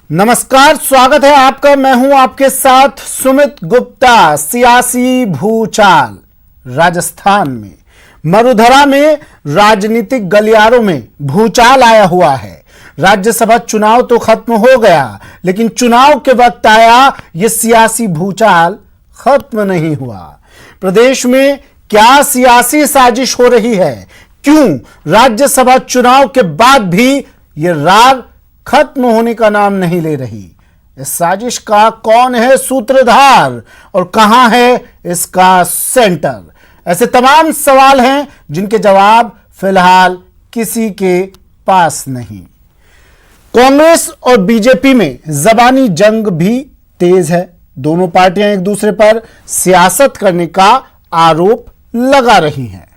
नमस्कार, स्वागत है आपका। मैं हूं आपके साथ सुमित गुप्ता। सियासी भूचाल राजस्थान में, मरुधरा में, राजनीतिक गलियारों में भूचाल आया हुआ है। राज्यसभा चुनाव तो खत्म हो गया, लेकिन चुनाव के वक्त आया यह सियासी भूचाल खत्म नहीं हुआ। प्रदेश में क्या सियासी साजिश हो रही है? क्यों राज्यसभा चुनाव के बाद भी यह राग खत्म होने का नाम नहीं ले रही? इस साजिश का कौन है सूत्रधार और कहां है इसका सेंटर? ऐसे तमाम सवाल हैं जिनके जवाब फिलहाल किसी के पास नहीं। कांग्रेस और बीजेपी में जबानी जंग भी तेज है। दोनों पार्टियां एक दूसरे पर सियासत करने का आरोप लगा रही हैं।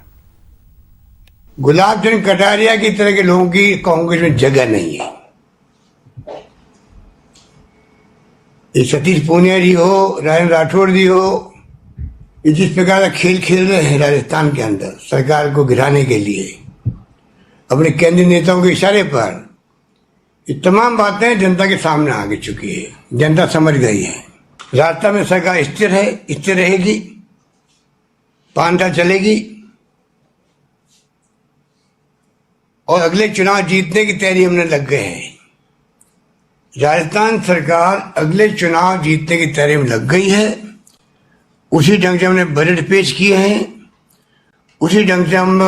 गुलाब चंद कटारिया की तरह के लोगों की कांग्रेस में जगह नहीं है। ये सतीश पूनिया जी हो, राजेंद्र राठौड़ जी हो, ये जिस प्रकार का खेल खेल रहे हैं राजस्थान के अंदर सरकार को गिराने के लिए अपने केंद्रीय नेताओं के इशारे पर, ये तमाम बातें जनता के सामने आ चुकी है। जनता समझ गई है। राजस्थान में सरकार स्थिर है, स्थिर रहेगी, 5 साल चलेगी और अगले चुनाव जीतने की तैयारी हमने लग गए हैं। राजस्थान सरकार अगले चुनाव जीतने की तैयारी में लग गई है। उसी ढंग से हमने बजट पेश किए हैं, उसी ढंग से हम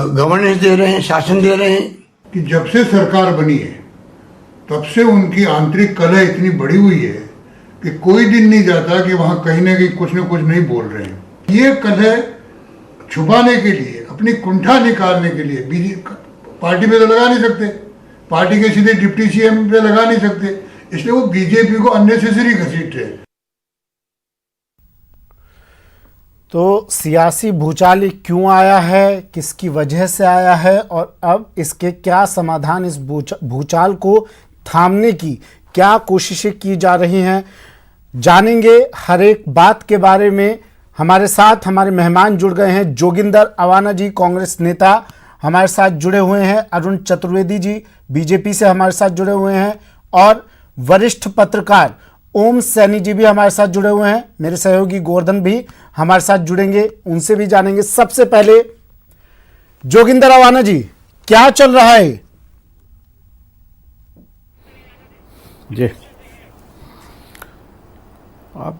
गवर्नेंस दे रहे हैं, शासन दे रहे हैं। कि जब से सरकार बनी है तब से उनकी आंतरिक कलह इतनी बढ़ी हुई है कि कोई दिन नहीं जाता कि वहां कहीं ना कहीं कुछ न कुछ नहीं बोल रहे हैं। ये कलह छुपाने के लिए, अपनी कुंठा निकालने के लिए बीजेपी पार्टी में तो लगा नहीं सकते, पार्टी के सीधे डिप्टी सीएम पे लगा नहीं सकते, इसलिए वो बीजेपी को अननेसेसरी घसीट रहे। तो सियासी भूचाल क्यों आया है, किसकी वजह से आया है और अब इसके क्या समाधान, इस भूचाल को थामने की क्या कोशिशें की जा रही हैं, जानेंगे हर एक बात के बारे में। हमारे साथ हमारे मेहमान जुड़ गए हैं। जोगिंदर अवाना जी, कांग्रेस नेता हमारे साथ जुड़े हुए हैं। अरुण चतुर्वेदी जी बीजेपी से हमारे साथ जुड़े हुए हैं और वरिष्ठ पत्रकार ओम सैनी जी भी हमारे साथ जुड़े हुए हैं। मेरे सहयोगी गोवर्धन भी हमारे साथ जुड़ेंगे, उनसे भी जानेंगे। सबसे पहले जोगिंदर अवाना जी, क्या चल रहा है? जी, अब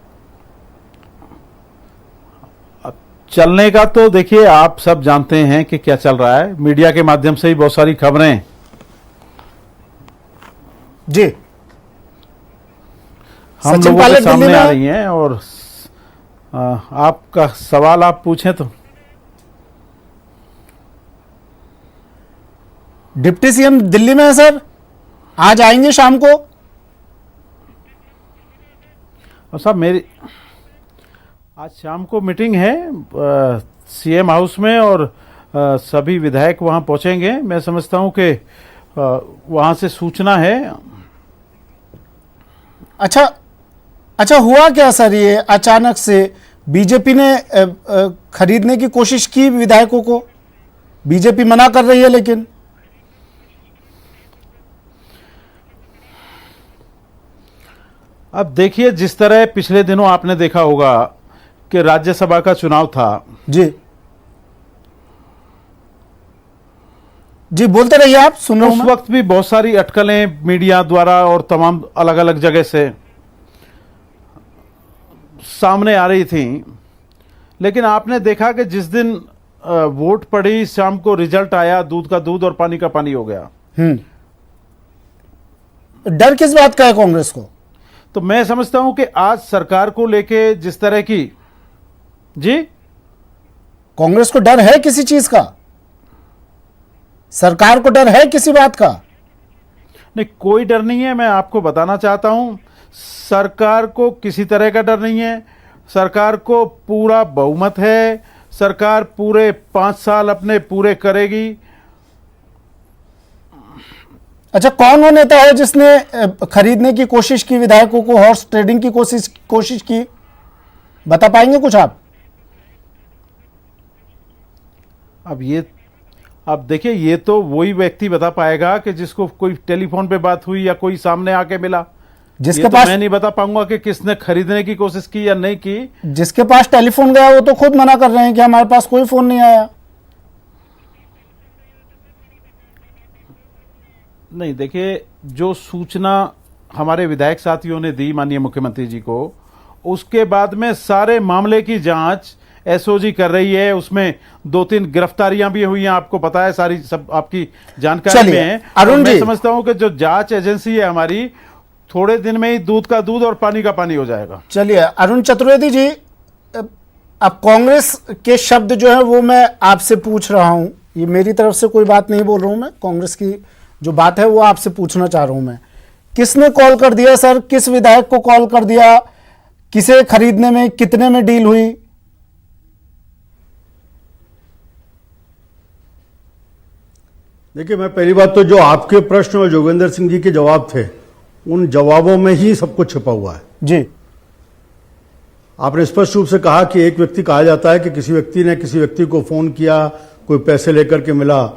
चलने का तो देखिए, आप सब जानते हैं कि क्या चल रहा है। मीडिया के माध्यम से ही बहुत सारी खबरें जी हम लोगों के सामने आ रही हैं और आपका सवाल आप पूछें तो। डिप्टी सीएम दिल्ली में है सर, आज आएंगे शाम को। और साहब मेरी आज शाम को मीटिंग है सीएम हाउस में और सभी विधायक वहां पहुंचेंगे। मैं समझता हूं कि वहां से सूचना है। अच्छा, हुआ क्या सर? ये अचानक से बीजेपी ने खरीदने की कोशिश की विधायकों को, बीजेपी मना कर रही है। लेकिन अब देखिए, जिस तरह पिछले दिनों आपने देखा होगा कि राज्यसभा का चुनाव था। जी बोलते रहिए, आप सुन रहे उस वक्त भी बहुत सारी अटकलें मीडिया द्वारा और तमाम अलग अलग जगह से सामने आ रही थी। लेकिन आपने देखा कि जिस दिन वोट पड़ी, शाम को रिजल्ट आया, दूध का दूध और पानी का पानी हो गया। डर किस बात का है कांग्रेस को? तो मैं समझता हूं कि आज सरकार को लेके जिस तरह की, जी, कांग्रेस को डर है किसी चीज का? सरकार को डर है किसी बात का? नहीं, कोई डर नहीं है। मैं आपको बताना चाहता हूं, सरकार को किसी तरह का डर नहीं है। सरकार को पूरा बहुमत है। सरकार पूरे 5 साल अपने पूरे करेगी। अच्छा, कौन वो नेता है जिसने खरीदने की कोशिश की विधायकों को, हॉर्स ट्रेडिंग की कोशिश की? बता पाएंगे कुछ आप? अब ये अब देखिए, ये तो वही व्यक्ति बता पाएगा कि जिसको कोई टेलीफोन पे बात हुई या कोई सामने आके मिला। जिसके ये तो पास मैं नहीं बता पाऊंगा कि किसने खरीदने की कोशिश की या नहीं की। जिसके पास टेलीफोन गया वो तो खुद मना कर रहे हैं कि हमारे पास कोई फोन नहीं आया। नहीं, देखिए, जो सूचना हमारे विधायक साथियों ने दी माननीय मुख्यमंत्री जी को, उसके बाद में सारे मामले की जांच एसओजी कर रही है। उसमें 2-3 गिरफ्तारियां भी हुई हैं, आपको पता है, सारी सब आपकी जानकारी में चलिए, है। अरुण और मैं जी, समझता हूं कि जो जांच एजेंसी है हमारी, थोड़े दिन में ही दूध का दूध और पानी का पानी हो जाएगा। चलिए अरुण चतुर्वेदी जी, अब कांग्रेस के शब्द जो है वो मैं आपसे पूछ रहा हूं, ये मेरी तरफ से कोई बात नहीं बोल रहा हूं, मैं कांग्रेस की जो बात है वो आपसे पूछना चाह रहा हूं मैं। किसने कॉल कर दिया सर? किस विधायक को कॉल कर दिया? किसे खरीदने में कितने में डील हुई? देखिए, मैं पहली बात तो जो आपके प्रश्न और जोगेंद्र सिंह जी के जवाब थे, उन जवाबों में ही सब कुछ छिपा हुआ है जी। आपने स्पष्ट रूप से कहा कि एक व्यक्ति, कहा जाता है कि किसी व्यक्ति ने किसी व्यक्ति को फोन किया, कोई पैसे लेकर के मिला।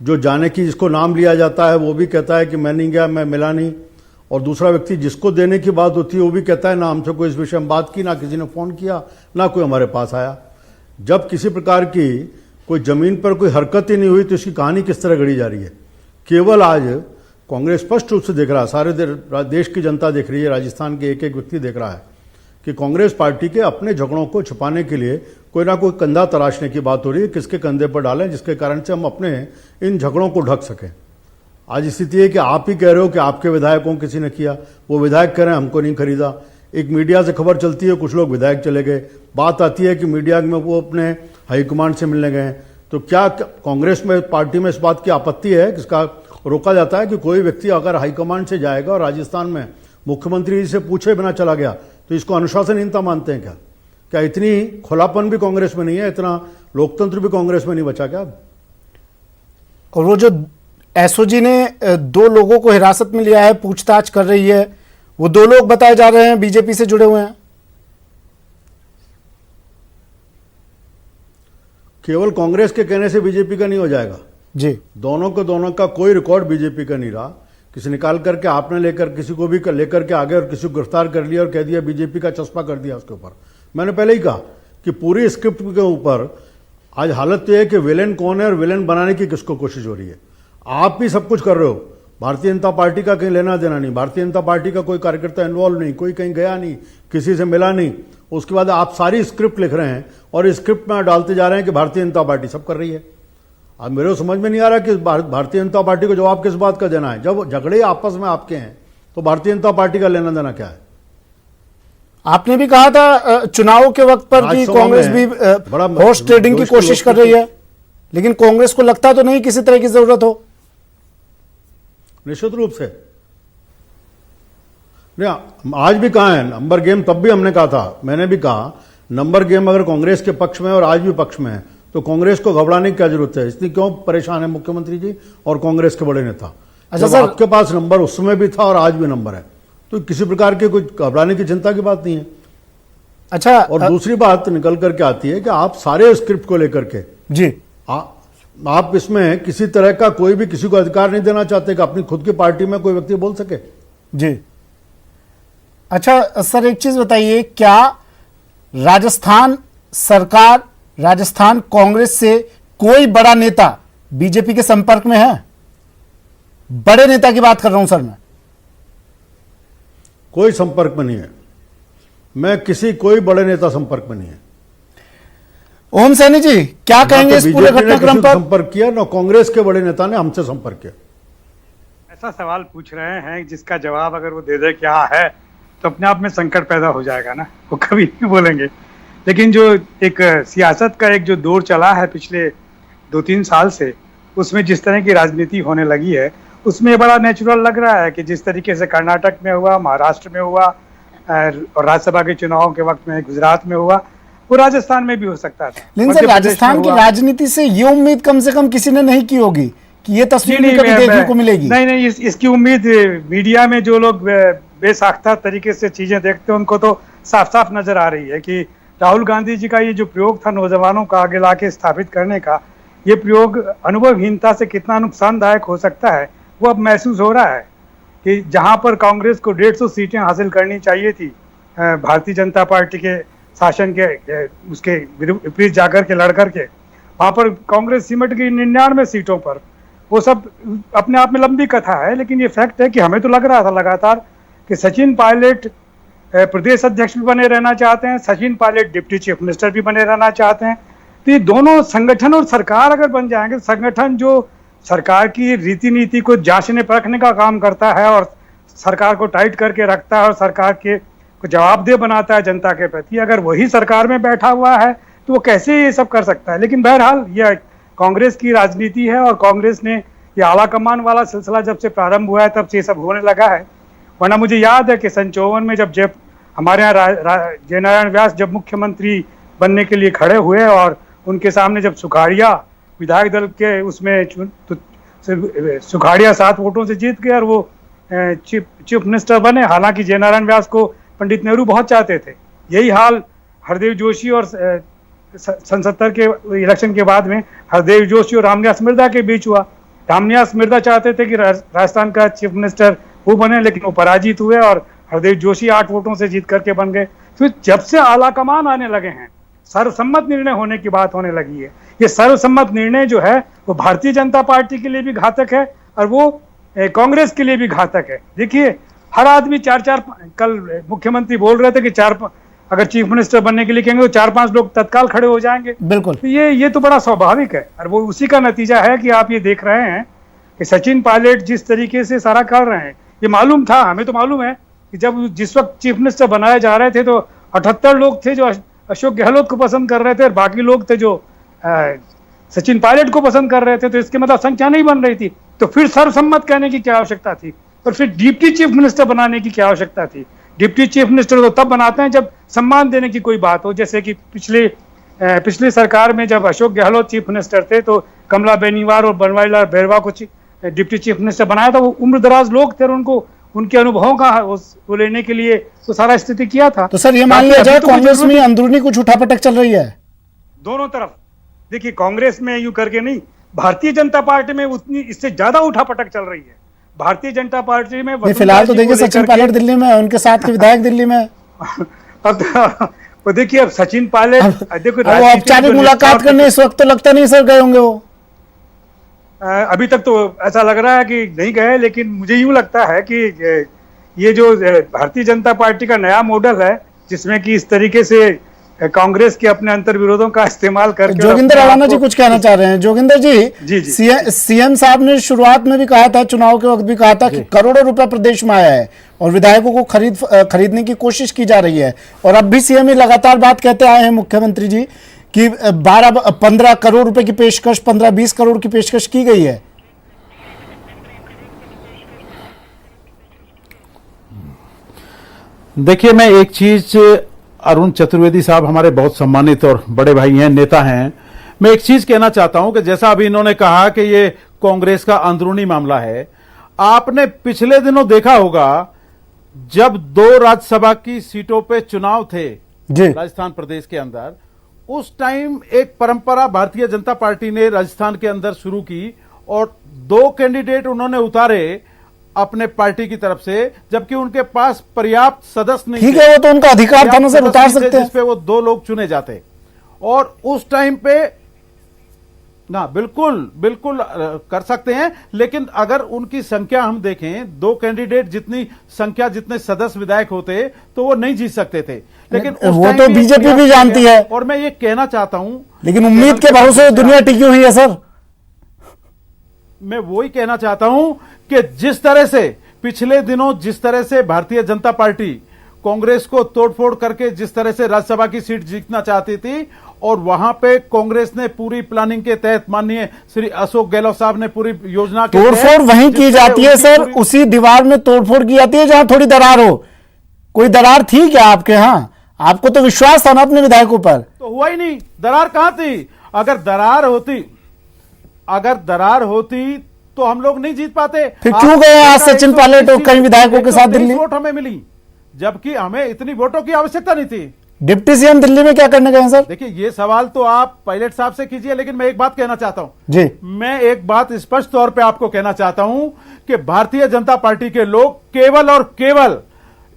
जो जाने की जिसको नाम लिया जाता है वो भी कहता है कि मैं नहीं गया, मैं मिला नहीं। और दूसरा व्यक्ति जिसको देने की बात होती है वो भी कहता है ना हमसे कोई इस विषय में बात की, ना किसी ने फोन किया, ना कोई हमारे पास आया। जब किसी प्रकार की कोई जमीन पर कोई हरकत ही नहीं हुई तो इसकी कहानी किस तरह गढ़ी जा रही है? केवल आज कांग्रेस स्पष्ट रूप से देख रहा है, सारे देश की जनता देख रही है, राजस्थान के एक एक व्यक्ति देख रहा है कि कांग्रेस पार्टी के अपने झगड़ों को छिपाने के लिए कोई ना कोई कंधा तराशने की बात हो रही है, किसके कंधे पर डालें जिसके कारण से हम अपने इन झगड़ों को ढक सकें। आज स्थिति है कि आप ही कह रहे हो कि आपके विधायकों को किसी ने किया, वो विधायक कह रहे हैं हमको नहीं खरीदा। एक मीडिया से खबर चलती है कुछ लोग विधायक चले गए, बात आती है कि मीडिया में वो अपने हाईकमांड से मिलने गए। तो क्या कांग्रेस में, पार्टी में इस बात की आपत्ति है कि इसका रोका जाता है कि कोई व्यक्ति अगर हाईकमांड से जाएगा और राजस्थान में मुख्यमंत्री जी से पूछे बिना चला गया तो इसको अनुशासनहीनता मानते हैं क्या? क्या इतनी खुलापन भी कांग्रेस में नहीं है? इतना लोकतंत्र भी कांग्रेस में नहीं बचा क्या? और वो जो एसओजी ने 2 लोगों को हिरासत में लिया है, पूछताछ कर रही है, वो 2 लोग बताए जा रहे हैं बीजेपी से जुड़े हुए हैं। केवल कांग्रेस के कहने से बीजेपी का नहीं हो जाएगा जी। दोनों का कोई रिकॉर्ड बीजेपी का नहीं रहा। किसी निकाल करके आपने लेकर किसी को भी लेकर के आगे और किसी को गिरफ्तार कर लिया और कह दिया बीजेपी का चस्पा कर दिया उसके ऊपर। मैंने पहले ही कहा कि पूरी स्क्रिप्ट के ऊपर आज हालत तो है कि विलेन कौन है और विलेन बनाने की किसको कोशिश हो रही है। आप भी सब कुछ कर रहे हो, भारतीय जनता पार्टी का कहीं लेना देना नहीं, भारतीय जनता पार्टी का कोई कार्यकर्ता इन्वॉल्व नहीं, कोई कहीं गया नहीं, किसी से मिला नहीं। उसके बाद आप सारी स्क्रिप्ट लिख रहे हैं और इस स्क्रिप्ट में डालते जा रहे हैं कि भारतीय जनता पार्टी सब कर रही है। अब मेरे को समझ में नहीं आ रहा कि भारतीय जनता पार्टी को जवाब किस बात का देना है। जब झगड़े आपस में आपके हैं तो भारतीय जनता पार्टी का लेना देना क्या है? आपने भी कहा था चुनाव के वक्त पर कि कांग्रेस भी हॉर्स ट्रेडिंग की कोशिश कर रही है, लेकिन कांग्रेस को लगता तो नहीं किसी तरह की जरूरत हो। निश्चित रूप से नहीं, आज भी कहा है नंबर गेम, तब भी हमने कहा था, मैंने भी कहा नंबर गेम अगर कांग्रेस के पक्ष में और आज भी पक्ष में है तो कांग्रेस को घबराने की क्या जरूरत है? इसलिए क्यों परेशान है मुख्यमंत्री जी और कांग्रेस के बड़े नेता? अच्छा जब सर, आपके पास नंबर उस समय भी था और आज भी नंबर है तो किसी प्रकार के कुछ घबराने की चिंता की बात नहीं है। अच्छा, और दूसरी बात निकल करके आती है कि आप सारे स्क्रिप्ट को लेकर के जी, आप इसमें किसी तरह का कोई भी किसी को अधिकार नहीं देना चाहते कि अपनी खुद की पार्टी में कोई व्यक्ति बोल सके। जी। अच्छा सर, एक चीज बताइए, क्या राजस्थान सरकार, राजस्थान कांग्रेस से कोई बड़ा नेता बीजेपी के संपर्क में है? बड़े नेता की बात कर रहा हूं सर मैं। कोई संपर्क में नहीं है, मैं किसी कोई बड़े नेता संपर्क में नहीं है। ओम सैनी जी क्या कहेंगे इस पूरे घटनाक्रम पर? संपर्क किया ना कांग्रेस के बड़े नेता ने हमसे संपर्क किया। ऐसा सवाल पूछ रहे हैं जिसका जवाब अगर वो दे दे क्या है तो अपने आप में संकट पैदा हो जाएगा ना, वो कभी नहीं बोलेंगे। लेकिन जो एक सियासत का एक जो दौर चला है पिछले 2-3 साल से, उसमें जिस तरह की राजनीति होने लगी है उसमें बड़ा नेचुरल लग रहा है कि जिस तरीके से कर्नाटक में हुआ, महाराष्ट्र में हुआ और राज्यसभा के चुनाव के वक्त में गुजरात में हुआ, वो राजस्थान में भी हो सकता था। लेकिन सर राजस्थान की राजनीति से ये उम्मीद कम से कम किसी ने नहीं की होगी कि ये तस्वीर भी कभी देखने को मिलेगी। नहीं, इसकी उम्मीद मीडिया में जो लोग बेसाख्ता तरीके से चीजें देखते हैं उनको तो साफ साफ नजर आ रही है कि राहुल गांधी जी का ये जो प्रयोग था नौजवानों का आगे लाके स्थापित करने का, ये प्रयोग अनुभवहीनता से कितना नुकसानदायक हो सकता है वो अब महसूस हो रहा है कि जहां पर कांग्रेस को 150 सीटें हासिल करनी चाहिए थी भारतीय जनता पार्टी के शासन के उसके विपरीत जाकर के लड़ करके, वहां पर कांग्रेस सिमट गई 99 सीटों पर। वो सब अपने आप में लंबी कथा है, लेकिन ये फैक्ट है कि हमें तो लग रहा था लगातार कि सचिन पायलट प्रदेश अध्यक्ष भी बने रहना चाहते हैं, Sachin Pilot deputy chief minister भी बने रहना चाहते हैं। तो ये दोनों संगठन और सरकार अगर बन जाएंगे, संगठन जो सरकार की रीति नीति को जांचने परखने का काम करता है और सरकार को टाइट करके रखता है और सरकार के को जवाबदेह बनाता है जनता के प्रति, अगर वही सरकार में बैठा हुआ है तो वो कैसे ये सब कर सकता है। लेकिन बहरहाल यह कांग्रेस की राजनीति है और कांग्रेस ने ये आला कमान वाला सिलसिला जब से प्रारंभ हुआ है तब से ये सब होने लगा है। वरना मुझे याद है कि 1954 में जब हमारे यहाँ जयनारायण व्यास जब मुख्यमंत्री बनने के लिए खड़े हुए और उनके सामने जब सुखाड़िया विधायक दल के उसमें सुखाड़िया 7 वोटों से जीत गए और वो चीफ मिनिस्टर बने। हालांकि जयनारायण व्यास को पंडित नेहरू बहुत चाहते थे। यही हाल हरदेव जोशी और सन 70 के इलेक्शन के बाद में हरदेव जोशी और रामनिवास मिर्धा के बीच हुआ। रामनिवास मिर्धा चाहते थे कि राजस्थान का चीफ मिनिस्टर वो बने, लेकिन वो पराजित हुए और हरदेव जोशी 8 वोटों से जीत करके बन गए। तो जब से आला कमान आने लगे हैं, सर्वसम्मत निर्णय होने की बात होने लगी है। ये सर्वसम्मत निर्णय जो है वो भारतीय जनता पार्टी के लिए भी घातक है और वो कांग्रेस के लिए भी घातक है। देखिए, हर आदमी 4-4 कल मुख्यमंत्री बोल रहे थे कि अगर चीफ मिनिस्टर बनने के लिए कहेंगे तो 4-5 लोग तत्काल खड़े हो जाएंगे। बिल्कुल, तो ये तो बड़ा स्वाभाविक है और वो उसी का नतीजा है कि आप ये देख रहे हैं कि सचिन पायलट जिस तरीके से सारा कर रहे हैं। ये मालूम था, हमें तो मालूम है कि जब जिस वक्त चीफ मिनिस्टर बनाए जा रहे थे तो 78 लोग थे जो अशोक गहलोत को पसंद कर रहे थे और बाकी लोग थे जो सचिन पायलट को पसंद कर रहे थे। तो इसके मतलब संख्या नहीं बन रही थी। तो फिर सर्वसम्मत कहने की क्या आवश्यकता थी और फिर डिप्टी चीफ मिनिस्टर बनाने की क्या आवश्यकता थी। डिप्टी चीफ मिनिस्टर तो तब बनाते हैं जब सम्मान देने की कोई बात हो। जैसे कि पिछली सरकार में जब अशोक गहलोत चीफ मिनिस्टर थे तो कमला बेनीवाल और बनवारीलाल बैरवा को डिप्टी चीफ मिनिस्टर बनाया था। वो उम्रदराज लोग थे और उनको उनके अनुभवों का वो लेने के लिए तो सारा स्थिति किया था। तो सर ये मान लिया जाए कांग्रेस में अंदरूनी कुछ उठापटक चल रही है दोनों तरफ। देखिए, कांग्रेस में यूं करके नहीं, भारतीय जनता पार्टी में उतनी इससे ज्यादा उठापटक चल रही है। भारतीय जनता पार्टी में फिलहाल तो देखिए सचिन पायलट दिल्ली में, उनके साथ के विधायक दिल्ली में। अब तो देखिए, अब सचिन पायलट देखो औपचारिक मुलाकात करने इस वक्त तो लगता नहीं सर गए होंगे वो। अभी तक तो ऐसा लग रहा है कि नहीं गए, लेकिन मुझे यूं लगता है कि ये जो भारतीय जनता पार्टी का नया मॉडल है जिसमें कि इस तरीके से कांग्रेस के अपने अंतर विरोधों का इस्तेमाल करके। जोगिंदर अवाना जी कुछ कहना चाह रहे हैं। जोगिंदर जी, सीएम साहब ने शुरुआत में भी कहा था, चुनाव के वक्त भी कहा था कि करोड़ों रुपए प्रदेश में आया है और विधायकों को खरीदने की कोशिश की जा रही है। और अब भी सीएम लगातार बात कहते आए हैं मुख्यमंत्री जी कि 12-15 करोड़ रुपए की पेशकश, 15-20 करोड़ की पेशकश की गई है। देखिए, मैं एक चीज, अरुण चतुर्वेदी साहब हमारे बहुत सम्मानित और बड़े भाई हैं, नेता हैं। मैं एक चीज कहना चाहता हूं कि जैसा अभी इन्होंने कहा कि ये कांग्रेस का अंदरूनी मामला है, आपने पिछले दिनों देखा होगा जब 2 राज्यसभा की सीटों पे चुनाव थे राजस्थान प्रदेश के अंदर, उस टाइम एक परंपरा भारतीय जनता पार्टी ने राजस्थान के अंदर शुरू की और 2 कैंडिडेट उन्होंने उतारे अपने पार्टी की तरफ से, जबकि उनके पास पर्याप्त सदस्य नहीं। ठीक है, वो तो उनका अधिकार था ना सर, उतार सकते हैं, जिसपे वो 2 लोग चुने जाते। और उस टाइम पे ना बिल्कुल कर सकते हैं, लेकिन अगर उनकी संख्या हम देखें, 2 कैंडिडेट जितनी संख्या, जितने सदस्य विधायक होते तो वो नहीं जीत सकते थे। लेकिन वो तो बीजेपी भी जानती है। और मैं ये कहना चाहता हूं, लेकिन उम्मीद के भरोसे दुनिया टिकी हुई है सर। मैं वही कहना चाहता हूं कि जिस तरह से पिछले दिनों जिस तरह से भारतीय जनता पार्टी कांग्रेस को तोड़फोड़ करके जिस तरह से राज्यसभा की सीट जीतना चाहती थी और वहां पे कांग्रेस ने पूरी प्लानिंग के तहत, माननीय श्री अशोक गहलोत साहब ने पूरी योजना के तोड़फोड़ वहीं की जाती है सर, उसी दीवार में तोड़फोड़ की जाती है जहां थोड़ी दरार हो। कोई दरार थी क्या आपके यहां? आपको तो विश्वास था ना अपने विधायकों पर। तो हुआ ही नहीं, दरार कहां थी? अगर दरार होती तो हम लोग नहीं जीत पाते। फिर क्यों गए आज सचिन पायलट और कई विधायकों के साथ दिल्ली? वोट हमें मिली, जबकि हमें इतनी वोटों की आवश्यकता नहीं थी। डिप्टी सीएम दिल्ली में क्या करने गए हैं सर? देखिए, ये सवाल तो आप पायलट साहब से कीजिए, लेकिन मैं एक बात कहना चाहता हूं जी। मैं एक बात स्पष्ट तौर पे आपको कहना चाहता हूं कि भारतीय जनता पार्टी के लोग केवल और केवल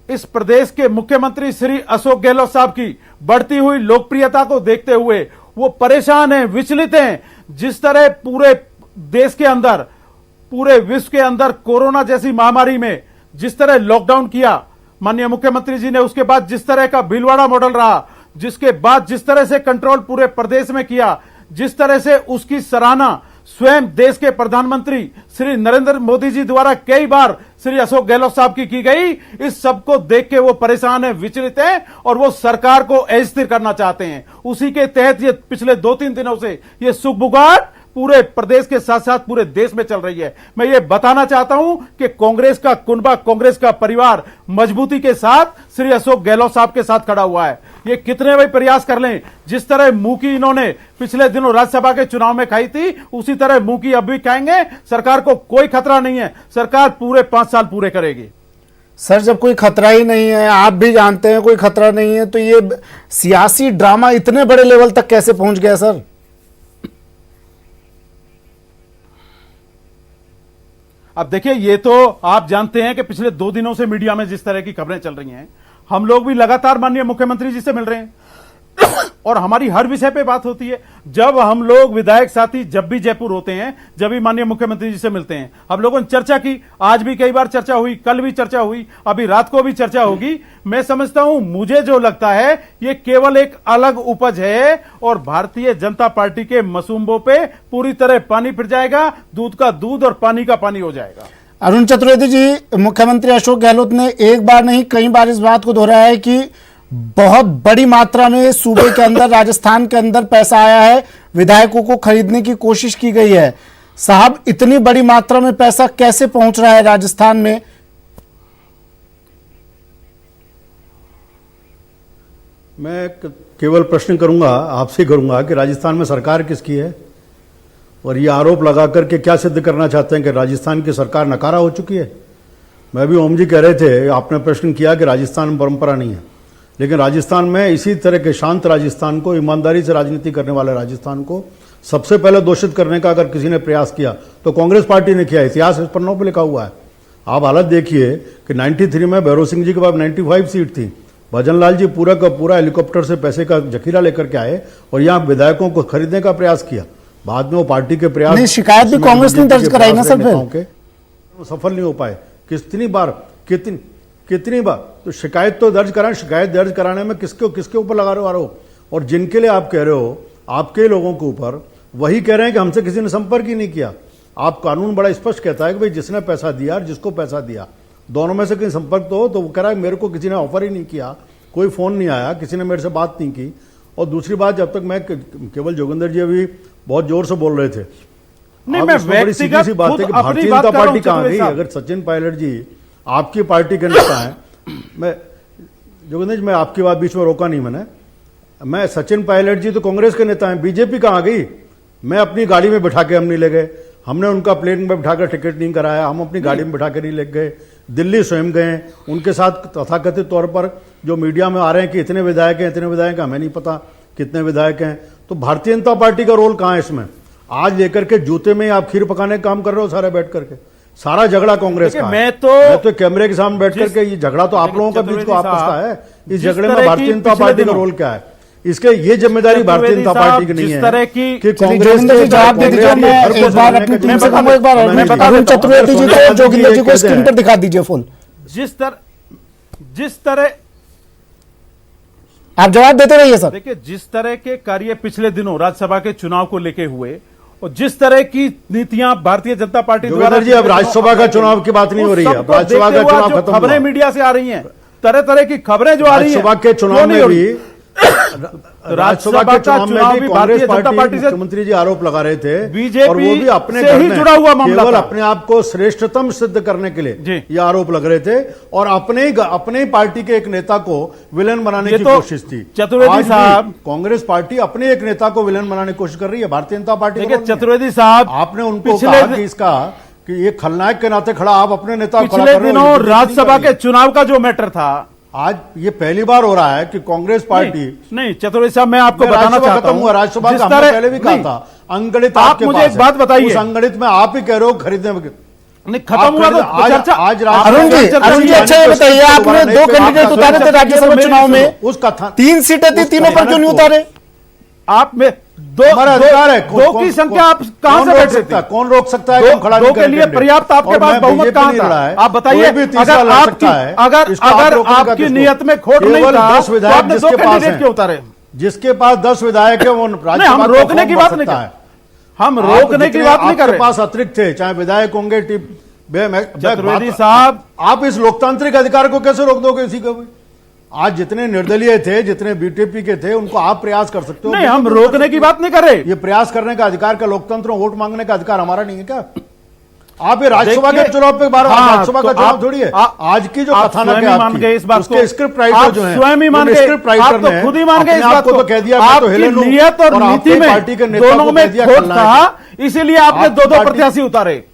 इस प्रदेश के मुख्यमंत्री श्री अशोक गहलोत साहब की बढ़ती हुई लोकप्रियता को देखते हुए वो परेशान हैं, विचलित हैं। जिस तरह पूरे देश के अंदर, पूरे विश्व के अंदर कोरोना जैसी महामारी में जिस तरह लॉकडाउन किया माननीय मुख्यमंत्री जी ने, उसके बाद जिस तरह का भीलवाड़ा मॉडल रहा, जिसके बाद जिस तरह से कंट्रोल पूरे प्रदेश में किया, जिस तरह से उसकी सराहना स्वयं देश के प्रधानमंत्री श्री नरेंद्र मोदी जी द्वारा कई बार श्री अशोक गहलोत साहब की गई, इस सब को देख के वो परेशान है, विचलित है और वो सरकार को अस्थिर करना चाहते हैं। उसी के तहत ये पिछले 2-3 दिनों से ये सुखबुगाहट पूरे प्रदेश के साथ साथ पूरे देश में चल रही है। मैं ये बताना चाहता हूं कि कांग्रेस का कुनबा, कांग्रेस का परिवार मजबूती के साथ श्री अशोक गहलोत साहब के साथ खड़ा हुआ है। ये कितने भी प्रयास कर लें, जिस तरह मुंह की इन्होंने पिछले दिनों राज्यसभा के चुनाव में खाई थी, उसी तरह मुंह की अब भी खाएंगे। सरकार को कोई खतरा नहीं है, सरकार पूरे 5 साल पूरे करेगी। सर, जब कोई खतरा ही नहीं है, आप भी जानते हैं कोई खतरा नहीं है, तो ये सियासी ड्रामा इतने बड़े लेवल तक कैसे पहुंच गया सर? अब देखिए, ये तो आप जानते हैं कि पिछले 2 दिनों से मीडिया में जिस तरह की खबरें चल रही हैं, हम लोग भी लगातार माननीय मुख्यमंत्री जी से मिल रहे हैं और हमारी हर विषय पे बात होती है। जब हम लोग विधायक साथी जब भी जयपुर होते हैं, जब भी माननीय मुख्यमंत्री जी से मिलते हैं, हम लोगों ने चर्चा की। आज भी कई बार चर्चा हुई, कल भी चर्चा हुई, अभी रात को भी चर्चा होगी। मैं समझता हूं, मुझे जो लगता है, ये केवल एक अलग उपज है और भारतीय जनता पार्टी के मसूंबों पे पूरी तरह पानी फिर जाएगा, दूध का दूध और पानी का पानी हो जाएगा। अरुण चतुर्वेदी जी, मुख्यमंत्री अशोक गहलोत ने एक बार नहीं कई बार इस बात को दोहराया है कि बहुत बड़ी मात्रा में सूबे के अंदर, राजस्थान के अंदर पैसा आया है, विधायकों को खरीदने की कोशिश की गई है। साहब, इतनी बड़ी मात्रा में पैसा कैसे पहुंच रहा है राजस्थान में? मैं केवल प्रश्न करूंगा, आपसे करूंगा कि राजस्थान में सरकार किसकी है, और ये आरोप लगाकर के क्या सिद्ध करना चाहते हैं कि राजस्थान की सरकार नकारा हो चुकी है। मैं भी ओम जी कह रहे थे, आपने प्रश्न किया कि राजस्थान में परंपरा नहीं है, लेकिन राजस्थान में इसी तरह के शांत राजस्थान को, ईमानदारी से राजनीति करने वाले राजस्थान को सबसे पहले दोषित करने का अगर किसी ने प्रयास किया तो कांग्रेस पार्टी ने किया। इतिहास इस पन्नों पर लिखा हुआ है। आप हालत देखिए कि 93 में भैरव सिंह जी के पास 95 सीट थी, भजन लाल जी पूरा का पूरा हेलीकॉप्टर से पैसे का जखीरा लेकर के आए और यहाँ विधायकों को खरीदने का प्रयास किया। बाद में वो पार्टी के प्रयास, नहीं, शिकायत भी कांग्रेस ने दर्ज कराई ना सर, फिर सफल नहीं हो पाए। कितनी बार तो शिकायत तो दर्ज कराएं, शिकायत दर्ज कराने में किसके ऊपर लगा रहे हो आरोप, और जिनके लिए आप कह रहे हो आपके लोगों के ऊपर, वही कह रहे हैं कि हमसे किसी ने संपर्क ही नहीं किया। आप कानून बड़ा स्पष्ट कहता है कि भाई जिसने पैसा दिया और जिसको पैसा दिया, दोनों में से कहीं संपर्क तो हो। तो वो कह रहा है मेरे को किसी ने ऑफर ही नहीं किया, कोई फोन नहीं आया, किसी ने मेरे से बात नहीं की। और दूसरी बात, जब तक मैं केवल जोगिंदर जी अभी बहुत जोर से बोल रहे थे, नहीं, मैं बड़ी सीधी सी बात है कि भारतीय जनता पार्टी कहां गई। अगर सचिन पायलट जी आपकी पार्टी के नेता हैं, मैं जोगिंदर जी, मैं आपकी बात बीच में रोका नहीं मैंने, मैं सचिन पायलट जी तो कांग्रेस के नेता हैं, बीजेपी कहां गई? मैं अपनी गाड़ी में बिठा के हम नहीं ले गए, हमने उनका प्लेन में बिठाकर टिकट नहीं कराया, हम अपनी गाड़ी में बिठा के नहीं ले गए, दिल्ली स्वयं गए। उनके साथ तथाकथित तौर पर जो मीडिया में आ रहे हैं कि इतने विधायक हैं, इतने विधायक हैं, हमें नहीं पता कितने विधायक हैं। तो भारतीय जनता पार्टी का रोल कहां है इसमें? आज लेकर के जूते में आप खीर पकाने का काम कर रहे हो सारे बैठ करके। सारा झगड़ा कांग्रेस का है। मैं तो कैमरे के सामने बैठ करके, ये झगड़ा तो आप लोगों का बीच को आपस का है। इस झगड़े में भारतीय जनता पार्टी का रोल क्या है? इसके ये जिम्मेदारी भारतीय जनता पार्टी की नहीं है कि कांग्रेस जवाब दे दीजिए। मैं एक बार अपनी टीम से कहूंगा, एक बार अरुण चतुर्वेदी जी को, जोगिंदर जी को स्क्रीन पर दिखा दीजिए फुल। जिस तरह आप जवाब देते रहिए सर। देखिए, जिस तरह के कार्य पिछले दिनों राज्यसभा के चुनाव को लेके हुए और जिस तरह की नीतियां भारतीय जनता पार्टी द्वारा, जी अब राज्यसभा का चुनाव की बात नहीं हो रही है, राज्यसभा का चुनाव खत्म, खबरें मीडिया से आ रही हैं, तरह तरह की खबरें जो आ रही हैं, राज्यसभा के चुनाव में भी राज्यसभा के चुनाव में भी कांग्रेस पार्टी से मुख्यमंत्री जी आरोप लगा रहे थे, बीजेपी और वो भी अपने घर में जुड़ा हुआ मामला, केवल अपने आप को श्रेष्ठतम सिद्ध करने के लिए ये आरोप लग रहे थे और अपने ही पार्टी के एक नेता को विलेन बनाने की कोशिश थी। चतुर्वेदी साहब, कांग्रेस पार्टी अपने एक नेता को विलेन बनाने की कोशिश कर रही है। भारतीय जनता पार्टी, चतुर्वेदी साहब, आपने उनको कहा कि इसका कि ये खलनायक के नाते खड़ा, आप अपने नेता पिछले दिनों राज्यसभा के चुनाव का जो मैटर था, आज ये पहली बार हो रहा है कि कांग्रेस पार्टी नहीं चतुर्वेदी साहब, मैं आपको बताना राज्यसभा चाहता खत्म हूं, हुआ, राज्यसभा जिस का हमने तरह- पहले भी कहा नहीं, था, अंगणित आप आपके मुझे पास एक है। बात बताइए। उस अंगणित में आप ही कह रहे हो खरीदने में नहीं खत्म आप हुआ तो आज चर्चा आज अरुण जी, अरुण जी, अच्छा ये बताइए, आपने दो कैंडिडेट उतारे थे राज्यसभा चुनाव में, उस कथन 3 सीटें थी, तीनों पर क्यों नहीं उतारे? आप में दो हमारा अधिकार है। दो की संख्या आप कहां से बैठ सकते हैं? कौन रोक सकता है? दो- कौन खड़ा दो नहीं के करेगा लिए कैंडिडेट? पर्याप्त आपके और पास मैं बहुमत बीजेपी कहां नहीं लड़ रहा था? है। आप बताइए, कोई भी तीसरा अगर लड़ आपकी सकता है। अगर इसको आप अगर रोकने का आपकी किसको? नियत में खोट नहीं केवल था 10 तो विधायक आपने दो जिसके पास कैंडिडेट हैं, क्यों उतारे? जिसके पास 10 विधायक है वो नहीं, राज्यसभा हम का रोकने की फॉर्म बात भर नहीं सकता कर रहे। है। हम आप रोकने की जितने बात नहीं कर आपके रहे। पास अतिरिक्त थे, चाहे विधायक होंगे चतुर्वेदी साहब, आप इस लोकतांत्रिक अधिकार को कैसे रोक दोगे किसी को भी? आज जितने निर्दलीय थे, जितने बीटीपी के थे, उनको आप प्रयास कर सकते हो। नहीं, हम रोकने की बात नहीं कर रहे। ये प्रयास करने का अधिकार का लोकतंत्र, वोट मांगने का अधिकार हमारा नहीं है क्या? आप ये राज्यसभा के देखिए, चुनाव पे बार हाँ, राज्यस्भा तो का चुनाव आप- थोड़ी है। आप- आज की जो आप कथानक स्वयं है ही मान आपकी, गए इस बात उसके को। स्क्रिप्ट राइटर आप जो है, स्वयं ही मान उन गए। स्क्रिप्ट राइटर आप तो ने खुद ही मान गए अपने इस आप बात को को। तो कह दिया, मैं तो आपकी हिलेनु, नियत और नीति आपकी में पार्टी के नेता दोनों को में कह दिया खोट खलनायक। था, इसीलिए आपने आपकी दो पार्टी- प्रत्याशी उतारे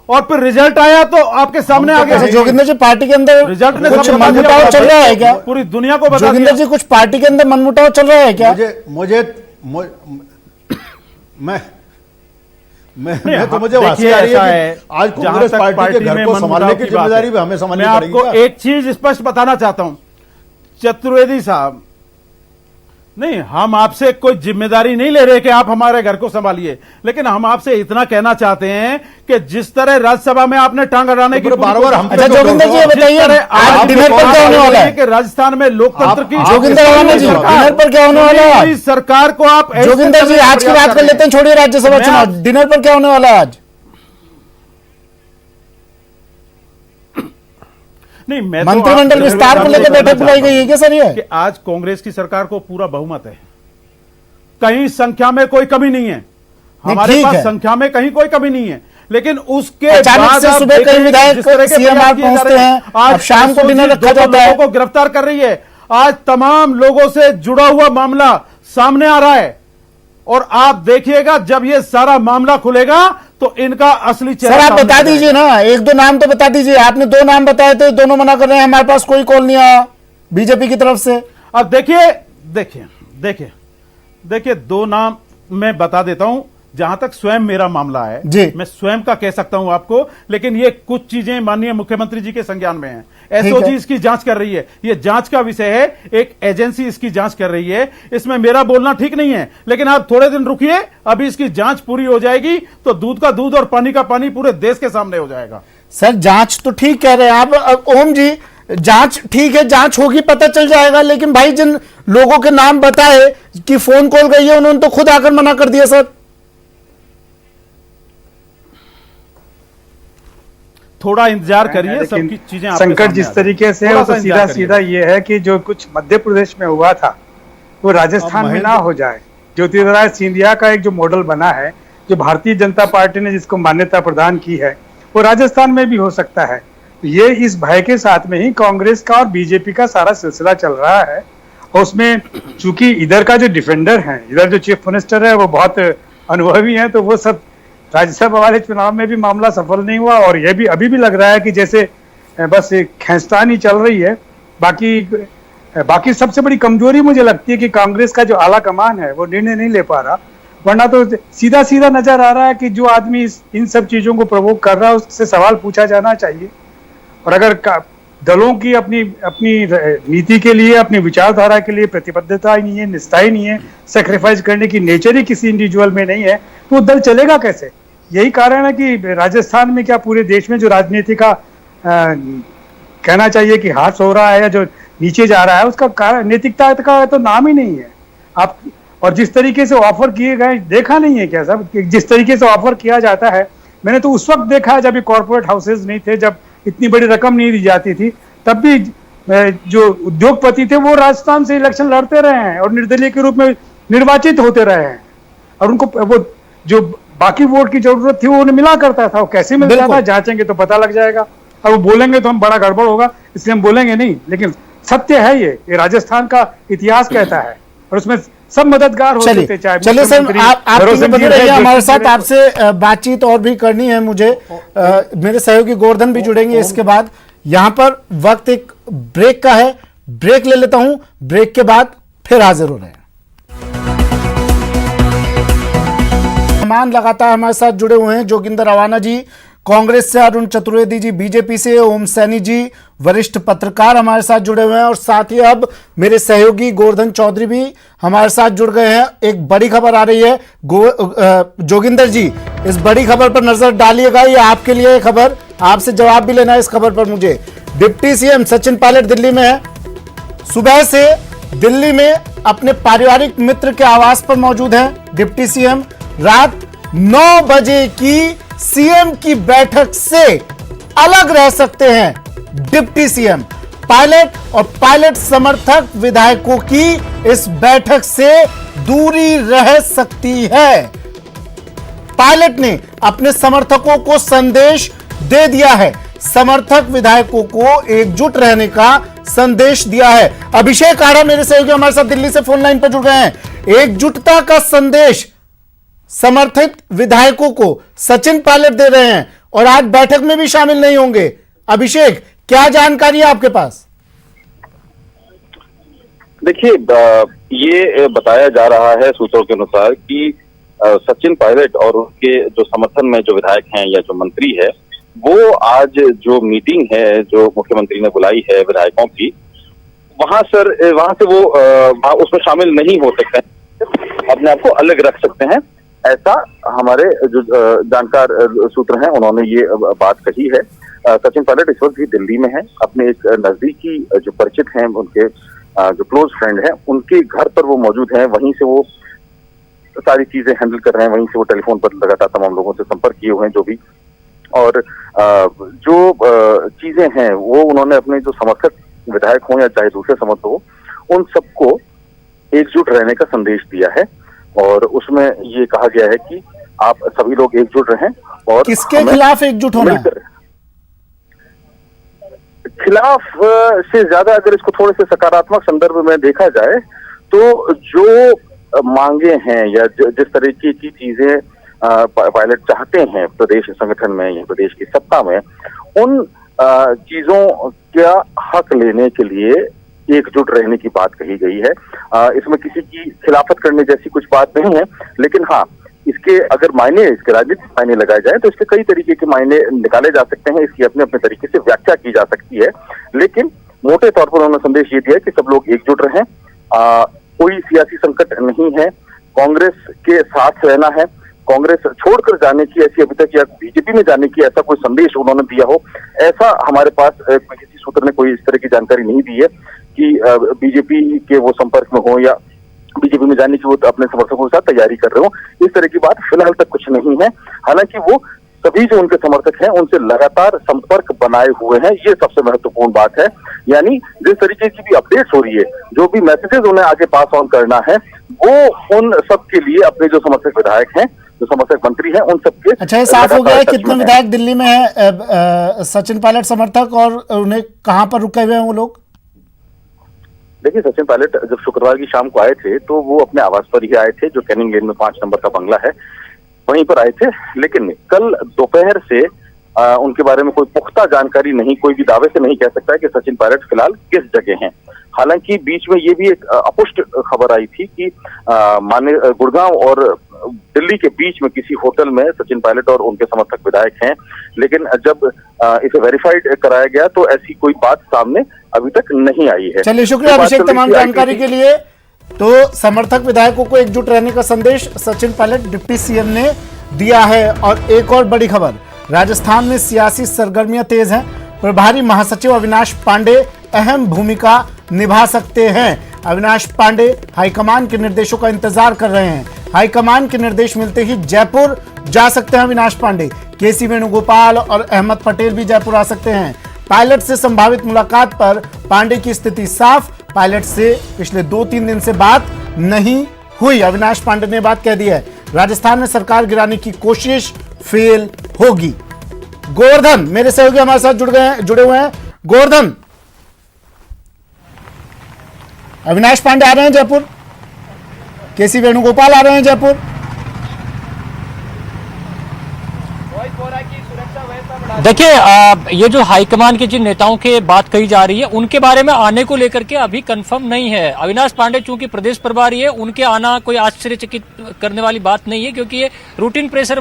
और फिर रिजल्ट आया तो आपके सामने आ अच्छा, गया। जोगिंदर जी, पार्टी के अंदर रिजल्ट ने कुछ सब बता दिया। मनमुटाव चल रहा है क्या? पूरी दुनिया को बता जोगिंदर दिया। जी, कुछ पार्टी के अंदर मनमुटाव चल रहा है क्या? मुझे हंसी देखिए, आ रही ऐसा है है, कि आज जहां कांग्रेस तक पार्टी के घर में को संभालने मनमुटाव की की बात जिम्मेदारी है, भी हमें संभालनी मैं पड़ेगी आपको क्या? एक चीज स्पष्ट बताना चाहता हूं चतुर्वेदी साहब, नहीं, हम आपसे कोई जिम्मेदारी नहीं ले रहे कि आप हमारे घर को संभालिए, लेकिन हम आपसे इतना कहना चाहते हैं कि जिस तरह राज्यसभा में आपने टांग अड़ाने की तो बार-बार हम अच्छा, जोगिंदर जी, ये बताइए, आज डिनर पर क्या होने वाला है? कि राजस्थान में लोकतंत्र की जोगिंदर अवाना जी, डिनर पर क्या होने वाला है आज? इस सरकार को आप ऐसे जोगिंदर जी, करने का आज की प्रयास बात कर रहे लेते हैं, छोड़िए राज्यसभा मैं चुनाव, आप- डिनर पर क्या होने वाला है आज? नहीं, मैं तो मंत्रिमंडल आप- विस्तार को लेकर बैठक बुलाई गई है क्या सर? ये कि आज कांग्रेस की सरकार को पूरा बहुमत है, कहीं संख्या में कोई कमी नहीं है, हमारे ठीक पास है। संख्या में कहीं कोई कमी नहीं है, लेकिन उसके अचानक बाद से आप सुबह कई देखें विधायक जिस तरह के CM प्रयास आप किए जा पहुंचते रहे हैं, आज अब शाम को SOG डिनर रखा दो जाता है। लोगों को गिरफ्तार कर रही है, आज तमाम लोगों से जुड़ा हुआ मामला सामने आ रहा है और आप देखिएगा जब ये सारा मामला खुलेगा तो इनका असली चेहरा सर, आप सामने बता आ दीजिए ना, एक दो नाम तो बता दीजिए। आपने 2 नाम बताए थे, दोनों मना कर रहे हैं, हमारे पास कोई कॉल नहीं आया बीजेपी की तरफ से। अब देखिए देखिए देखिए देखिए 2 नाम मैं बता देता हूं, जहां तक स्वयं मेरा मामला है जी। मैं स्वयं का कह सकता हूं आपको, लेकिन ये कुछ चीजें माननीय मुख्यमंत्री जी के संज्ञान में हैं। ठीक एसओजी है। इसकी जांच कर रही है, ये जांच का विषय है, एक एजेंसी इसकी जांच कर रही है, इसमें मेरा बोलना ठीक नहीं है, लेकिन आप थोड़े दिन रुकिए, अभी इसकी जांच पूरी हो जाएगी तो दूध का दूध और पानी का पानी पूरे देश के सामने हो जाएगा। सर, जांच तो ठीक कह रहे हैं आप। अब ओम जी, जांच ठीक है, जांच होगी, पता चल जाएगा, लेकिन भाई जिन लोगों के नाम बताए कि फोन कॉल गई है, उन्होंने तो खुद आकर मना कर दिया सर। थोड़ा इंतजार करिए, लेकिन सबकी चीजें आपके संकट सामने आ जिस जाएंगी। तरीके से है थोड़ा वो सा तो सीधा इंतजार सीधा करिए। ये है कि जो कुछ मध्य प्रदेश में हुआ था वो राजस्थान में ना हो जाए। ज्योतिरादित्य सिंधिया का एक जो मॉडल बना है, जो भारतीय जनता पार्टी ने जिसको मान्यता प्रदान की है, वो राजस्थान में भी हो सकता है। तो ये इस भय के साथ में ही कांग्रेस का और बीजेपी का सारा सिलसिला चल रहा है। और उसमें चूंकि इधर का जो डिफेंडर है, इधर जो चीफ मिनिस्टर है, वो बहुत अनुभवी है, तो वो सब राज्यसभा वाले चुनाव में भी मामला सफल नहीं हुआ और ये भी अभी भी लग रहा है कि जैसे बस एक खींचतान ही चल रही है। बाकी सबसे बड़ी कमजोरी मुझे लगती है कि कांग्रेस का जो आला कमान है वो निर्णय नहीं ले पा रहा, वरना तो सीधा सीधा नजर आ रहा है कि जो आदमी इन सब चीजों को प्रवोक कर रहा है उससे सवाल पूछा जाना चाहिए। और अगर दलों की अपनी नीति के लिए, अपनी विचारधारा के लिए प्रतिबद्धता ही नहीं है, निष्ठा ही नहीं है, सेक्रीफाइस करने की नेचर ही किसी इंडिविजुअल में नहीं है, तो दल चलेगा कैसे? यही कारण है कि राजस्थान में क्या पूरे देश में जो राजनीति का कहना चाहिए कि हाथ हो रहा है या जो नीचे जा रहा है, उसका कारण नैतिकता का तो नाम ही नहीं है। आप और जिस तरीके से ऑफर किए गए, देखा नहीं है क्या सब, जिस तरीके से ऑफर किया जाता है, मैंने तो उस वक्त देखा है जब कॉर्पोरेट हाउसेज नहीं थे, जब इतनी बड़ी रकम नहीं दी जाती थी, तब भी जो उद्योगपति थे वो राजस्थान से इलेक्शन लड़ते रहे हैं और निर्दलीय के रूप में निर्वाचित होते रहे हैं और उनको वो जो बाकी वोट की जरूरत थी वो उन्हें मिला करता था। वो कैसे मिलता था जांचेंगे तो पता लग जाएगा। अब वो बोलेंगे तो हम बड़ा गड़बड़ होगा, इसलिए हम बोलेंगे नहीं, लेकिन सत्य है ये राजस्थान का इतिहास कहता है और उसमें सब मददगार होते थे। चलिए सर, आप बने रहिए हमारे साथ, आपसे बातचीत और भी करनी है मुझे। मेरे सहयोगी गोवर्धन भी जुड़ेंगे इसके बाद। यहां पर वक्त एक ब्रेक का है, ब्रेक ले लेता हूं, ब्रेक के बाद फिर हाजिर हो रहे हैं। मेहमान लगातार हमारे साथ जुड़े हुए हैं। जोगिंदर रवाना जी कांग्रेस से, अरुण चतुर्वेदी जी बीजेपी से, ओम सैनी जी वरिष्ठ पत्रकार हमारे साथ जुड़े हुए हैं, और साथ ही अब मेरे सहयोगी गोवर्धन चौधरी भी हमारे साथ जुड़ गए हैं। एक बड़ी खबर आ रही है जोगिंदर जी, इस बड़ी खबर पर नजर डालिएगा। ये आपके लिए खबर, आपसे जवाब भी लेना है इस खबर पर मुझे। डिप्टी सीएम सचिन पायलट दिल्ली में है, सुबह से दिल्ली में अपने पारिवारिक मित्र के आवास पर मौजूद हैं। डिप्टी सीएम रात 9 बजे की सीएम की बैठक से अलग रह सकते हैं। डिप्टी सीएम पायलट और पायलट समर्थक विधायकों की इस बैठक से दूरी रह सकती है। पायलट ने अपने समर्थकों को संदेश दे दिया है, समर्थक विधायकों को एकजुट रहने का संदेश दिया है। अभिषेक आड़ा मेरे सहयोगी हमारे साथ दिल्ली से फोन लाइन पर जुड़ गए हैं। एकजुटता का संदेश समर्थक विधायकों को सचिन पायलट दे रहे हैं और आज बैठक में भी शामिल नहीं होंगे। अभिषेक, क्या जानकारी है आपके पास? देखिए, ये बताया जा रहा है सूत्रों के अनुसार कि सचिन पायलट और उनके जो समर्थन में जो विधायक हैं या जो मंत्री है, वो आज जो मीटिंग है जो मुख्यमंत्री ने बुलाई है विधायकों की, वहां से वो उसमें शामिल नहीं हो सकते हैं, अपने आप को अलग रख सकते हैं। ऐसा हमारे जो जानकार सूत्र हैं उन्होंने ये बात कही है। सचिन पायलट इस वक्त भी दिल्ली में है, अपने एक नजदीकी जो परिचित हैं, उनके जो क्लोज फ्रेंड हैं, उनके घर पर वो मौजूद हैं। वहीं से वो सारी चीजें हैंडल कर रहे हैं, वहीं से वो टेलीफोन पर लगातार तमाम लोगों से संपर्क किए हुए हैं जो भी, और जो चीजें हैं वो उन्होंने अपने जो समर्थक विधायक हों या चाहे दूसरे समर्थक हो, उन सबको एकजुट रहने का संदेश दिया है। और उसमें ये कहा गया है कि आप सभी लोग एकजुट रहें। और किसके खिलाफ एकजुट होना है? खिलाफ से ज्यादा अगर इसको थोड़े से सकारात्मक संदर्भ में देखा जाए तो जो मांगे हैं या जिस तरीके की चीजें पायलट चाहते हैं प्रदेश संगठन में या प्रदेश की सत्ता में, उन चीजों का हक लेने के लिए एकजुट रहने की बात कही गई है। इसमें किसी की खिलाफत करने जैसी कुछ बात नहीं है, लेकिन हाँ, इसके अगर मायने, इसके राजनीतिक मायने लगाए जाए तो इसके कई तरीके के मायने निकाले जा सकते हैं, इसकी अपने अपने तरीके से व्याख्या की जा सकती है। लेकिन मोटे तौर पर उन्होंने संदेश ये दिया कि सब लोग एकजुट रहें, कोई सियासी संकट नहीं है, कांग्रेस के साथ रहना है, कांग्रेस छोड़कर जाने की ऐसी अभी तक या बीजेपी में जाने की ऐसा कोई संदेश उन्होंने दिया हो, ऐसा हमारे पास किसी सूत्र ने कोई इस तरह की जानकारी नहीं दी है कि बीजेपी के वो संपर्क में हो या बीजेपी में जाने की वो अपने समर्थकों के साथ तैयारी कर रहे हो। इस तरह की बात फिलहाल तक कुछ नहीं है। हालांकि वो सभी जो उनके समर्थक हैं उनसे लगातार संपर्क बनाए हुए हैं, ये सबसे महत्वपूर्ण बात है। यानी जिस तरीके की भी अपडेट्स हो रही है, जो भी मैसेजेस उन्हें आगे पास ऑन करना है, वो उन सब के लिए अपने जो समर्थक विधायक हैं, जो समर्थक मंत्री हैं, उन सबके। अच्छा, ये साफ हो गया है कितने विधायक दिल्ली में है सचिन पायलट समर्थक, और उन्हें कहां पर रुके हुए हैं वो लोग? देखिए, सचिन पायलट जब शुक्रवार की शाम को आए थे तो वो अपने आवास पर ही आए थे, जो कैनिंग लेन में 5 नंबर का बंगला है, वहीं पर आए थे। लेकिन कल दोपहर से उनके बारे में कोई पुख्ता जानकारी नहीं, कोई भी दावे से नहीं कह सकता है कि सचिन पायलट फिलहाल किस जगह हैं। हालांकि बीच में ये भी एक अपुष्ट खबर आई थी कि माने गुड़गांव और दिल्ली के बीच में किसी होटल में सचिन पायलट और उनके समर्थक विधायक हैं, लेकिन जब इसे वेरीफाइड कराया गया तो ऐसी कोई बात सामने अभी तक नहीं आई है। चलिए, शुक्रिया अभिषेक तमाम जानकारी के लिए। तो समर्थक विधायकों को एकजुट रहने का संदेश सचिन पायलट डिप्टी सीएम ने दिया है। और एक और बड़ी खबर, राजस्थान में सियासी सरगर्मियां तेज हैं। प्रभारी महासचिव अविनाश पांडे अहम भूमिका निभा सकते हैं। अविनाश पांडे हाईकमान के निर्देशों का इंतजार कर रहे हैं। हाईकमान के निर्देश मिलते ही जयपुर जा सकते हैं अविनाश पांडे। केसी वेणुगोपाल और अहमद पटेल भी जयपुर आ सकते हैं। पायलट से संभावित मुलाकात पर पांडे की स्थिति साफ, पायलट से पिछले 2-3 दिन से बात नहीं हुई। अविनाश पांडे ने बात कह दी है, राजस्थान में सरकार गिराने की कोशिश फेल होगी। गोवर्धन मेरे सहयोगी हमारे साथ जुड़े हुए हैं। गोवर्धन, अविनाश पांडे आ रहे हैं जयपुर, केसी वेणुगोपाल आ रहे हैं जयपुर। सुरक्षा व्यवस्था देखिए ये जो हाईकमान के जिन नेताओं के बात कही जा रही है उनके बारे में आने को लेकर के अभी कंफर्म नहीं है। अविनाश पांडे चूंकि प्रदेश प्रभारी है, उनके आना कोई आश्चर्यचकित करने वाली बात नहीं है, क्योंकि ये रूटीन प्रेशर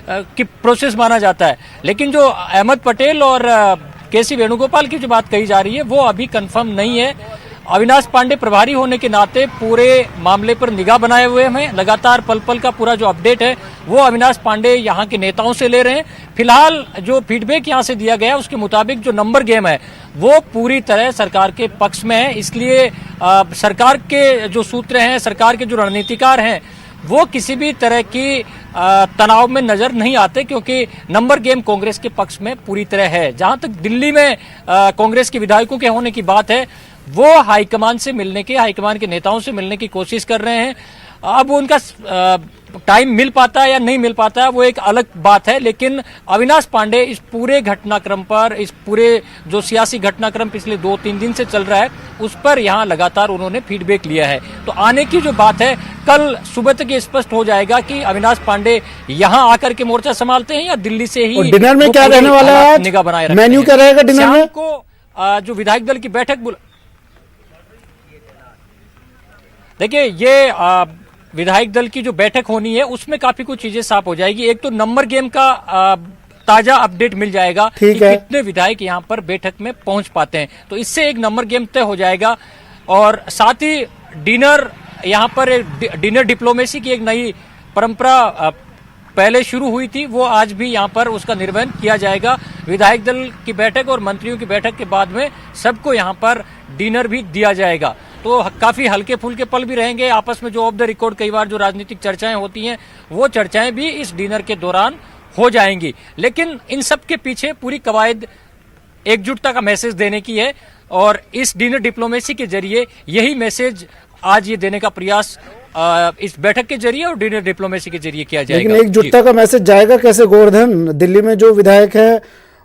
की प्रोसेस माना जाता है। लेकिन जो अहमद पटेल और केसी वेणुगोपाल की जो बात कही जा रही है वो अभी कंफर्म नहीं है। अविनाश पांडे प्रभारी होने के नाते पूरे मामले पर निगाह बनाए हुए हैं। लगातार पल पल का पूरा जो अपडेट है वो अविनाश पांडे यहाँ के नेताओं से ले रहे हैं। फिलहाल जो फीडबैक यहाँ से दिया गया उसके मुताबिक जो नंबर गेम है वो पूरी तरह सरकार के पक्ष में है। इसलिए सरकार के जो सूत्र हैं, सरकार के जो रणनीतिकार हैं, वो किसी भी तरह की तनाव में नजर नहीं आते, क्योंकि नंबर गेम कांग्रेस के पक्ष में पूरी तरह है। जहां तक दिल्ली में कांग्रेस के विधायकों के होने की बात है, वो हाईकमान से मिलने के, हाईकमान के नेताओं से मिलने की कोशिश कर रहे हैं। अब उनका टाइम मिल पाता है या नहीं मिल पाता है वो एक अलग बात है, लेकिन अविनाश पांडे इस पूरे घटनाक्रम पर, इस पूरे जो सियासी घटनाक्रम पिछले 2-3 दिन से चल रहा है उस पर यहाँ लगातार उन्होंने फीडबैक लिया है। तो आने की जो बात है कल सुबह तक ये स्पष्ट हो जाएगा कि अविनाश पांडे यहाँ आकर के मोर्चा संभालते हैं या दिल्ली से ही। डिनर में क्या रहने वाला है आज? निगाह बनाए मेन्यू क्या रहेगा डिनर में? को जो विधायक दल की बैठक देखिए, ये विधायक दल की जो बैठक होनी है उसमें काफी कुछ चीजें साफ हो जाएगी। एक तो नंबर गेम का ताजा अपडेट मिल जाएगा कि कितने विधायक यहाँ पर बैठक में पहुंच पाते हैं, तो इससे एक नंबर गेम तय हो जाएगा। और साथ ही डिनर, यहाँ पर डिनर डिप्लोमेसी की एक नई परंपरा पहले शुरू हुई थी, वो आज भी यहाँ पर उसका निर्वहन किया जाएगा। विधायक दल की बैठक और मंत्रियों की बैठक के बाद में सबको यहाँ पर डिनर भी दिया जाएगा। तो काफी हल्के फुल्के पल भी रहेंगे आपस में। जो ऑफ द रिकॉर्ड कई बार जो राजनीतिक चर्चाएं होती हैं वो चर्चाएं भी इस डिनर के दौरान हो जाएंगी। लेकिन इन सब के पीछे पूरी कवायद एकजुटता का मैसेज देने की है, और इस डिनर डिप्लोमेसी के जरिए यही मैसेज आज ये देने का प्रयास इस बैठक के जरिए और डिनर डिप्लोमेसी के जरिए किया जाएगा। लेकिन एकजुटता का मैसेज जाएगा कैसे गोवर्धन? दिल्ली में जो विधायक है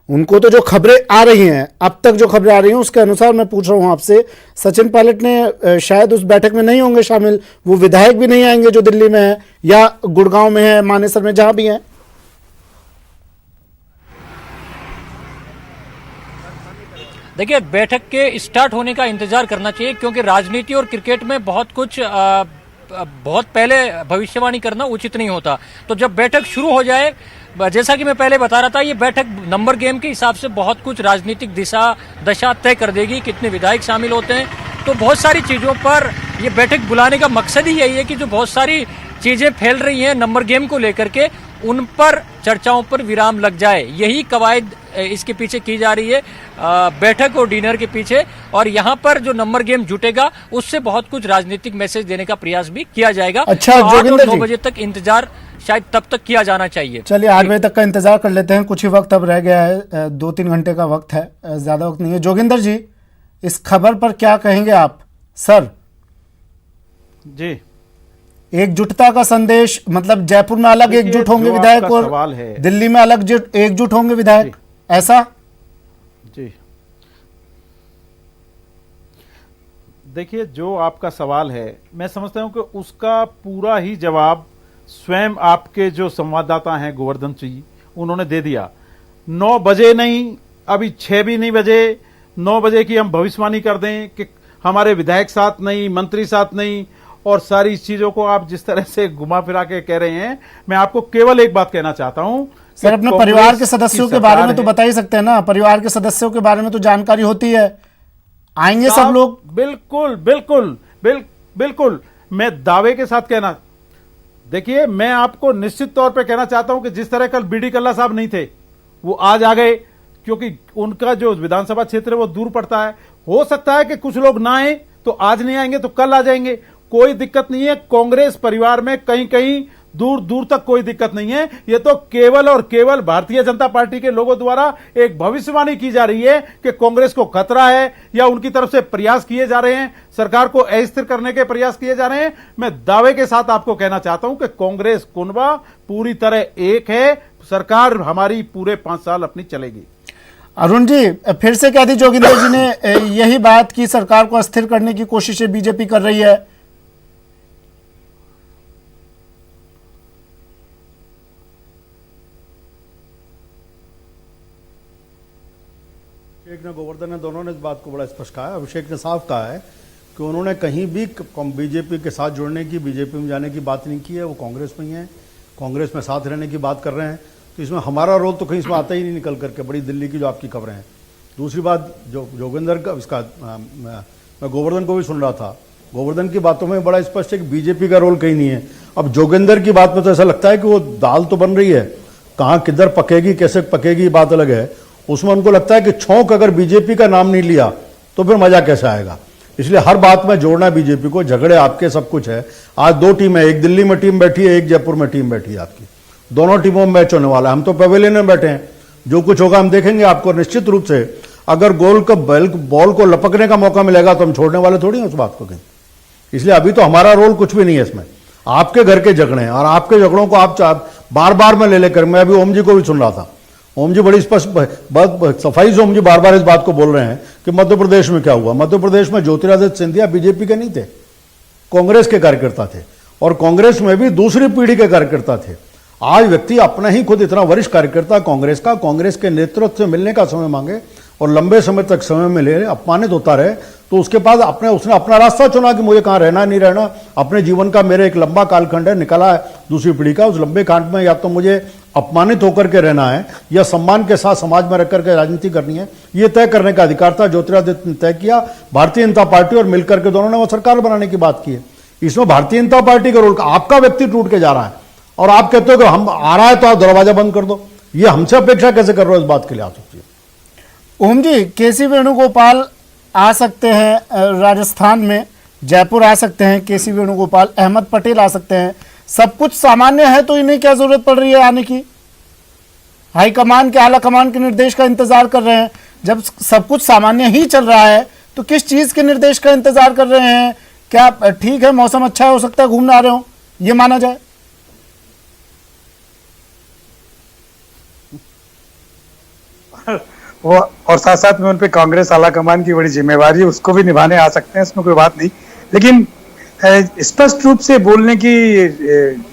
उनको तो जो खबरें आ रही हैं, अब तक जो खबरें आ रही हैं उसके अनुसार मैं पूछ रहा हूं आपसे, सचिन पायलट ने शायद उस बैठक में नहीं होंगे शामिल, वो विधायक भी नहीं आएंगे जो दिल्ली में है या गुड़गांव में है, मानेसर में, जहां भी है। देखिए, बैठक के स्टार्ट होने का इंतजार करना चाहिए, क्योंकि राजनीति और क्रिकेट में बहुत कुछ बहुत पहले भविष्यवाणी करना उचित नहीं होता। तो जब बैठक शुरू हो जाए, जैसा कि मैं पहले बता रहा था, ये बैठक नंबर गेम के हिसाब से बहुत कुछ राजनीतिक दशा तय कर देगी, कितने विधायक शामिल होते हैं। तो बहुत सारी चीजों पर ये बैठक बुलाने का मकसद ही यही है कि जो बहुत सारी चीजें फैल रही हैं नंबर गेम को लेकर के, उन पर चर्चाओं पर विराम लग जाए। यही कवायद इसके पीछे की जा रही है, बैठक और डिनर के पीछे। और यहाँ पर जो नंबर गेम जुटेगा उससे बहुत कुछ राजनीतिक मैसेज देने का प्रयास भी किया जाएगा। अच्छा, तो 8 और जोगिंदर 9 बजे तक इंतजार शायद तब तक किया जाना चाहिए। चलिए 8 बजे तक का इंतजार कर लेते हैं, कुछ ही वक्त अब रह गया है, 2-3 घंटे का वक्त है, ज्यादा वक्त नहीं है। जोगिंदर जी, इस खबर पर क्या कहेंगे आप? सर जी, एकजुटता का संदेश, मतलब जयपुर में अलग एकजुट होंगे विधायक और दिल्ली में अलग एकजुट होंगे विधायक, ऐसा? जी, देखिए, जो आपका सवाल है मैं समझता हूं कि उसका पूरा ही जवाब स्वयं आपके जो संवाददाता हैं गोवर्धन जी, उन्होंने दे दिया। 9 बजे नहीं, अभी 6 भी नहीं बजे, 9 बजे की हम भविष्यवाणी कर दें कि हमारे विधायक साथ नहीं, मंत्री साथ नहीं, और सारी चीजों को आप जिस तरह से घुमा फिरा के कह रहे हैं, मैं आपको केवल एक बात कहना चाहता हूं। सर, अपने परिवार के सदस्यों के बारे में तो बता ही सकते हैं ना, परिवार के सदस्यों के बारे में तो जानकारी होती है, आएंगे सब लोग? बिल्कुल बिल्कुल बिल्कुल, मैं दावे के साथ कहना, देखिए, मैं आपको निश्चित तौर पे कहना चाहता हूं कि जिस तरह कल बीडी कल्ला साहब नहीं थे, वो आज आ गए, क्योंकि उनका जो विधानसभा क्षेत्र है वो दूर पड़ता है। हो सकता है कि कुछ लोग ना आए, तो आज नहीं आएंगे तो कल आ जाएंगे, कोई दिक्कत नहीं है। कांग्रेस परिवार में कहीं कहीं दूर दूर तक कोई दिक्कत नहीं है। ये तो केवल और केवल भारतीय जनता पार्टी के लोगों द्वारा एक भविष्यवाणी की जा रही है कि कांग्रेस को खतरा है या उनकी तरफ से प्रयास किए जा रहे हैं, सरकार को अस्थिर करने के प्रयास किए जा रहे हैं। मैं दावे के साथ आपको कहना चाहता हूं कि कांग्रेस कुनबा पूरी तरह एक है, सरकार हमारी पूरे 5 साल अपनी चलेगी। अरुण जी, फिर से कह दी जोगिंदर जी ने यही बात की, सरकार को अस्थिर करने की कोशिशें बीजेपी कर रही है। अभिषेक ने, गोवर्धन ने, दोनों ने इस बात को बड़ा स्पष्ट कहा है। अभिषेक ने साफ कहा है कि उन्होंने कहीं भी बीजेपी के साथ जुड़ने की, बीजेपी में जाने की बात नहीं की है। वो कांग्रेस में ही है, कांग्रेस में साथ रहने की बात कर रहे हैं। तो इसमें हमारा रोल तो कहीं इसमें आता ही नहीं निकल करके, बड़ी दिल्ली की जो आपकी खबरें हैं। दूसरी बात, जो जोगिंदर का इसका मैं गोवर्धन को भी सुन रहा था, गोवर्धन की बातों में बड़ा स्पष्ट है कि बीजेपी का रोल कहीं नहीं है। अब जोगिंदर की बात में तो ऐसा लगता है कि वो दाल तो बन रही है, कहाँ किधर पकेगी, कैसे पकेगी, बात अलग है। उसमें उनको लगता है कि छौंक अगर बीजेपी का नाम नहीं लिया तो फिर मजा कैसे आएगा। इसलिए हर बात में जोड़ना बीजेपी को, झगड़े आपके सब कुछ है। आज 2 टीमें, एक दिल्ली में टीम बैठी है, एक जयपुर में टीम बैठी है आपकी। दोनों टीमों में मैच होने वाला है। हम तो पवेलियन में बैठे हैं, जो कुछ होगा हम देखेंगे आपको। निश्चित रूप से अगर बॉल को लपकने का मौका मिलेगा तो हम छोड़ने वाले थोड़ी हैं उस बात को कहीं। इसलिए अभी तो हमारा रोल कुछ भी नहीं है इसमें। आपके घर के झगड़े हैं और आपके झगड़ों को आप बार बार में ले लेकर, मैं अभी ओम जी को भी सुन रहा था, ओम जी बड़ी स्पष्ट सफाई से ओम जी बार बार इस बात को बोल रहे हैं कि मध्य प्रदेश में क्या हुआ। मध्य प्रदेश में ज्योतिरादित्य सिंधिया बीजेपी के नहीं थे, कांग्रेस के कार्यकर्ता थे, और कांग्रेस में भी दूसरी पीढ़ी के कार्यकर्ता थे। आज व्यक्ति अपना ही खुद इतना वरिष्ठ कार्यकर्ता कांग्रेस का, कांग्रेस के नेतृत्व से मिलने का समय मांगे और लंबे समय तक समय में ले अपमानित होता रहे, तो उसके बाद उसने अपना रास्ता चुना कि मुझे कहाँ रहना नहीं रहना। अपने जीवन का मेरे एक लंबा कालखंड है, निकला है दूसरी पीढ़ी का। उस लंबे कांड में या तो मुझे अपमानित होकर के रहना है या सम्मान के साथ समाज में रह करके राजनीति करनी है, ये तय करने का अधिकार था। ज्योतिरादित्य ने तय किया, भारतीय जनता पार्टी और मिलकर के दोनों ने वो सरकार बनाने की बात की है। इसमें भारतीय जनता पार्टी का रोल, आपका व्यक्ति टूट के जा रहा है और आप कहते हो कि हम आ रहा है तो आप दरवाजा बंद कर दो। ये हमसे अपेक्षा कैसे कर रहे हो, इस बात के लिए आ सकती है। ओम जी, केसी वेणुगोपाल आ सकते हैं राजस्थान में, जयपुर आ सकते हैं केसी वेणुगोपाल, अहमद पटेल आ सकते हैं, सब कुछ सामान्य है तो इन्हें क्या जरूरत पड़ रही है आने की? हाईकमान के, आला कमान के निर्देश का इंतजार कर रहे हैं। जब सब कुछ सामान्य ही चल रहा है तो किस चीज के निर्देश का इंतजार कर रहे हैं? क्या ठीक है, मौसम अच्छा हो सकता है, घूमने आ रहे हो, ये माना जाए? वो और साथ साथ में उन पे कांग्रेस आला कमान की बड़ी जिम्मेवारी है, उसको भी निभाने आ सकते हैं, इसमें कोई बात नहीं। लेकिन स्पष्ट रूप से बोलने की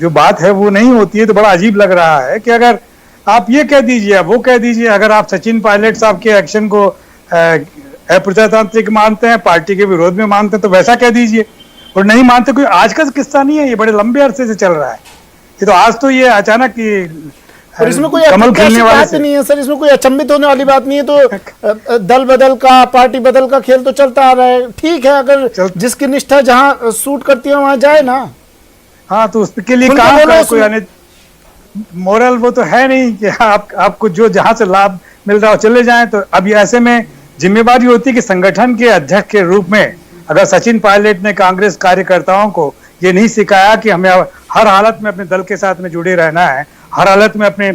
जो बात है वो नहीं होती है, तो बड़ा अजीब लग रहा है कि अगर आप ये कह दीजिए, वो कह दीजिए, अगर आप सचिन पायलट साहब के एक्शन को अप्रजातांत्रिक मानते हैं, पार्टी के विरोध में मानते हैं, तो वैसा कह दीजिए। और नहीं मानते, कोई आज का किस्सा नहीं है, ये बड़े लंबे अरसे से चल रहा है। ये तो आज तो ये अचानक और इसमें कोई बात नहीं है सर, इसमें कोई अचंभित होने वाली बात नहीं है। तो दल बदल का, पार्टी बदल का खेल तो चलता आ रहा है। ठीक है, अगर जिसकी निष्ठा जहां सूट करती है वहां जाए ना। हाँ, तो उसके लिए काम करो, कोई मोरल वो तो है नहीं कि आपको जो जहां से लाभ मिल रहा हो चले जाएं। तो अभी ऐसे में जिम्मेवारी होती है कि संगठन के अध्यक्ष के रूप में अगर सचिन पायलट ने कांग्रेस कार्यकर्ताओं को ये नहीं सिखाया कि हमें हर हालत में अपने दल के साथ में जुड़े रहना है, हर हालत में अपने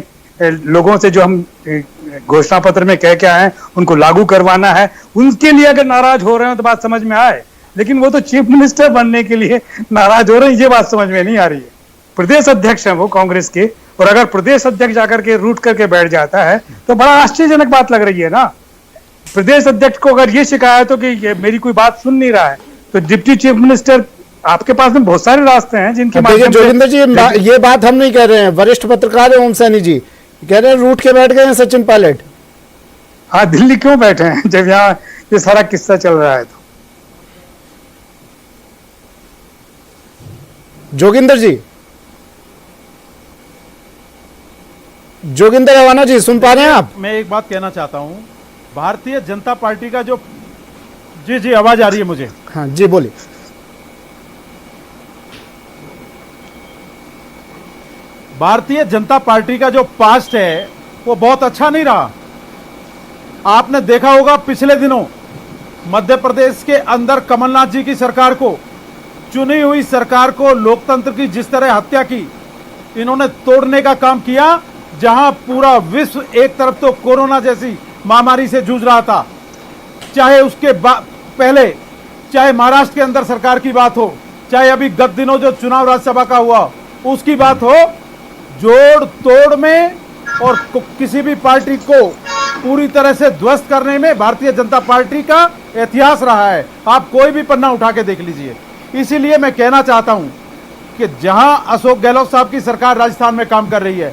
लोगों से जो हम घोषणा पत्र में कह के आए हैं उनको लागू करवाना है, उनके लिए अगर नाराज हो रहे हो तो बात समझ में आए। लेकिन वो तो चीफ मिनिस्टर बनने के लिए नाराज हो रहे हैं, ये बात समझ में नहीं आ रही है। प्रदेश अध्यक्ष हैं वो कांग्रेस के, और अगर प्रदेश अध्यक्ष जाकर के रूट करके बैठ जाता है तो बड़ा आश्चर्यजनक बात लग रही है ना। प्रदेश अध्यक्ष को अगर ये शिकायत हो कि मेरी कोई बात सुन नहीं रहा है, तो डिप्टी चीफ मिनिस्टर, आपके पास में बहुत सारे रास्ते हैं जिनके माध्यम से। जोगिंदर जी, ये बात हम नहीं कह रहे हैं, वरिष्ठ पत्रकार है ओम सैनी जी कह रहे हैं रूठ के बैठ गए हैं सचिन पायलट। हाँ, दिल्ली क्यों बैठे हैं जब यहाँ ये सारा किस्सा चल रहा है? तो जोगिंदर जी, जोगिंदर रवाना जी, सुन पा रहे हैं आप? मैं एक बात कहना चाहता हूं, भारतीय जनता पार्टी का जो, जी आवाज आ रही है मुझे? हाँ जी, बोलिए। भारतीय जनता पार्टी का जो पास्ट है वो बहुत अच्छा नहीं रहा। आपने देखा होगा पिछले दिनों मध्य प्रदेश के अंदर कमलनाथ जी की सरकार को, चुनी हुई सरकार को, लोकतंत्र की जिस तरह हत्या की, इन्होंने तोड़ने का काम किया। जहां पूरा विश्व एक तरफ तो कोरोना जैसी महामारी से जूझ रहा था, चाहे उसके पहले, चाहे महाराष्ट्र के अंदर सरकार की बात हो, चाहे अभी गत दिनों जो चुनाव राज्यसभा का हुआ उसकी बात हो, जोड़ तोड़ में और किसी भी पार्टी को पूरी तरह से ध्वस्त करने में भारतीय जनता पार्टी का इतिहास रहा है। आप कोई भी पन्ना उठा के देख लीजिए। इसीलिए मैं कहना चाहता हूं कि जहां अशोक गहलोत साहब की सरकार राजस्थान में काम कर रही है,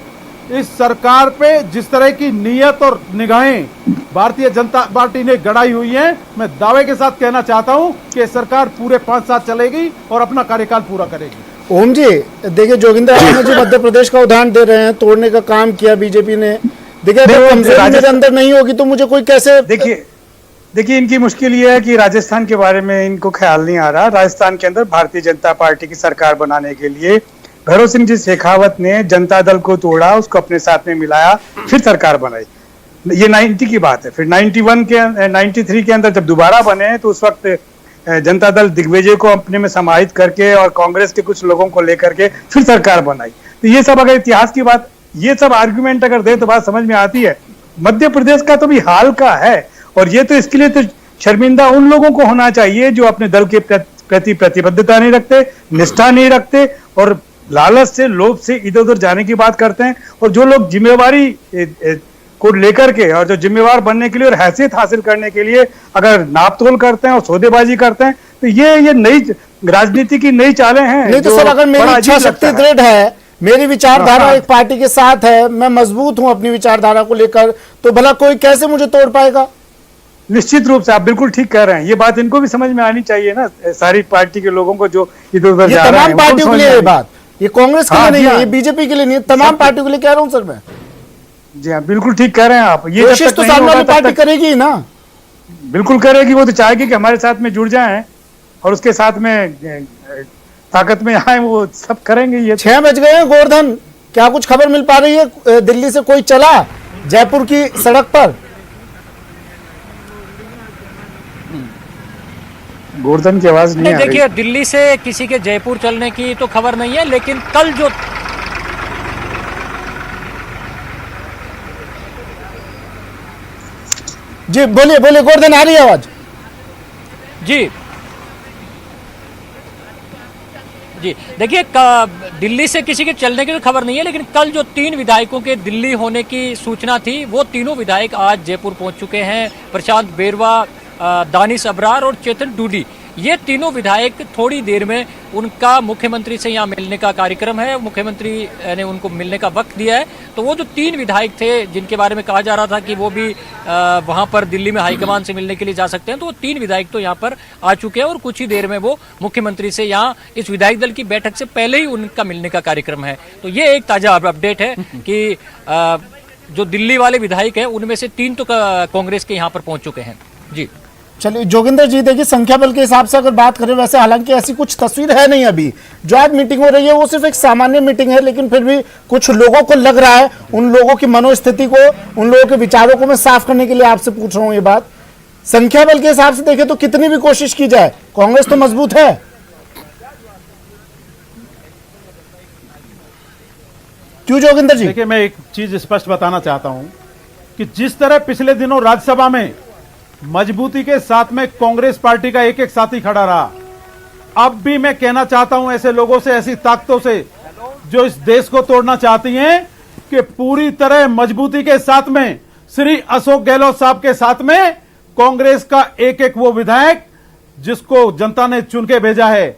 इस सरकार पे जिस तरह की नीयत और निगाहें भारतीय जनता पार्टी ने गढ़ाई हुई है। मैं दावे के साथ कहना चाहता हूं कि सरकार पूरे 5 साल चलेगी और अपना कार्यकाल पूरा करेगी। ओम जी, देखिए जोगिंदर आनंद जी मध्य प्रदेश का उदाहरण दे रहे हैं, तोड़ने का काम किया बीजेपी ने। देखिए अगर कमजोरी मेरे अंदर नहीं होगी तो मुझे कोई कैसे। देखिए इनकी मुश्किल ये है कि राजस्थान के बारे में इनको ख्याल नहीं आ रहा। राजस्थान के अंदर भारतीय जनता पार्टी की सरकार बनाने के लिए भैरव सिंह जी शेखावत ने जनता दल को तोड़ा, उसको अपने साथ में मिलाया, फिर सरकार बनाई। ये 90 की बात है। फिर 93 के अंदर जब दोबारा बने तो उस वक्त जनता दल दिग्विजय को अपने में समाहित करके और कांग्रेस के कुछ लोगों को लेकर के फिर सरकार बनाई। तो ये सब अगर इतिहास की बात, ये सब आर्गुमेंट अगर दे तो बात समझ में आती है। मध्य प्रदेश का तो भी हाल का है, और ये तो इसके लिए तो शर्मिंदा उन लोगों को होना चाहिए जो अपने दल के प्रति प्रतिबद्धता नहीं रखते, निष्ठा नहीं रखते और लालच से, लोभ से इधर उधर जाने की बात करते हैं। और जो लोग जिम्मेवारी को लेकर के और जो जिम्मेवार बनने के लिए और हैसियत हासिल करने के लिए अगर नापतोल करते हैं और सौदेबाजी करते हैं, तो ये नई राजनीति की नई चालें हैं। नहीं तो सर, अगर मेरी इच्छा शक्ति दृढ़ है, मेरी विचारधारा एक पार्टी के साथ है, मैं मजबूत हूं अपनी विचारधारा को लेकर, तो भला कोई कैसे मुझे तोड़ पाएगा? निश्चित रूप से आप बिल्कुल ठीक कह रहे हैं। ये बात इनको भी समझ में आनी चाहिए ना, सारी पार्टी के लोगों को जो इधर उधर जा रहे हैं। तमाम पार्टियों के लिए ये बात, ये कांग्रेस के लिए नहीं है, ये बीजेपी के लिए नहीं है, तमाम पार्टियों के लिए कह रहा हूं सर मैं। जी हाँ, बिल्कुल ठीक कह रहे हैं आप। ये कोशिश तो सामने वाली पार्टी करेगी ना, बिल्कुल करेगी। वो तो चाहेगी कि हमारे साथ में जुड़ जाएं और उसके साथ में ताकत में आए, वो सब करेंगे। ये 6 बज गए हैं। गोवर्धन, क्या कुछ खबर मिल पा रही है? दिल्ली से कोई चला जयपुर की सड़क पर? गोवर्धन की आवाज नहीं आ रही। देखिए, दिल्ली से किसी के जयपुर चलने की तो खबर नहीं है, लेकिन कल जो जी बोलिए बोलिए गोवर्धन, आ रही है आवाज? जी देखिए, दिल्ली से किसी के चलने की तो खबर नहीं है, लेकिन कल जो 3 विधायकों के दिल्ली होने की सूचना थी, वो तीनों विधायक आज जयपुर पहुंच चुके हैं। प्रशांत बेरवा, दानिश अब्रार और चेतन डूडी, ये तीनों विधायक थोड़ी देर में उनका मुख्यमंत्री से यहाँ मिलने का कार्यक्रम है। मुख्यमंत्री ने उनको मिलने का वक्त दिया है। तो वो जो 3 विधायक थे जिनके बारे में कहा जा रहा था कि वो भी वहाँ पर दिल्ली में हाईकमान से मिलने के लिए जा सकते हैं, तो वो 3 विधायक तो यहाँ पर आ चुके हैं और कुछ ही देर में वो मुख्यमंत्री से यहाँ इस विधायक दल की बैठक से पहले ही उनका मिलने का कार्यक्रम है। तो ये एक ताजा अपडेट है कि जो दिल्ली वाले विधायक हैं उनमें से 3 तो कांग्रेस के यहाँ पर पहुंच चुके हैं। जी चलिए जोगिंदर जी, देखिए संख्या बल के हिसाब से अगर बात करें, वैसे हालांकि ऐसी कुछ तस्वीर है नहीं अभी। जो आज मीटिंग हो रही है वो सिर्फ एक सामान्य मीटिंग है, लेकिन फिर भी कुछ लोगों को लग रहा है, उन लोगों की मनोस्थिति को, उन लोगों के विचारों को मैं साफ करने के लिए आपसे पूछ रहा हूं ये बात। संख्या बल के हिसाब से देखें तो कितनी भी कोशिश की जाए, कांग्रेस तो मजबूत है। क्यों जोगिंदर जी? देखिए, मैं एक चीज स्पष्ट बताना चाहता हूं कि जिस तरह पिछले दिनों राज्यसभा में मजबूती के साथ में कांग्रेस पार्टी का एक एक साथी खड़ा रहा, अब भी मैं कहना चाहता हूं ऐसे लोगों से, ऐसी ताकतों से जो इस देश को तोड़ना चाहती हैं, कि पूरी तरह मजबूती के साथ में श्री अशोक गहलोत साहब के साथ में कांग्रेस का एक एक वो विधायक जिसको जनता ने चुन के भेजा है,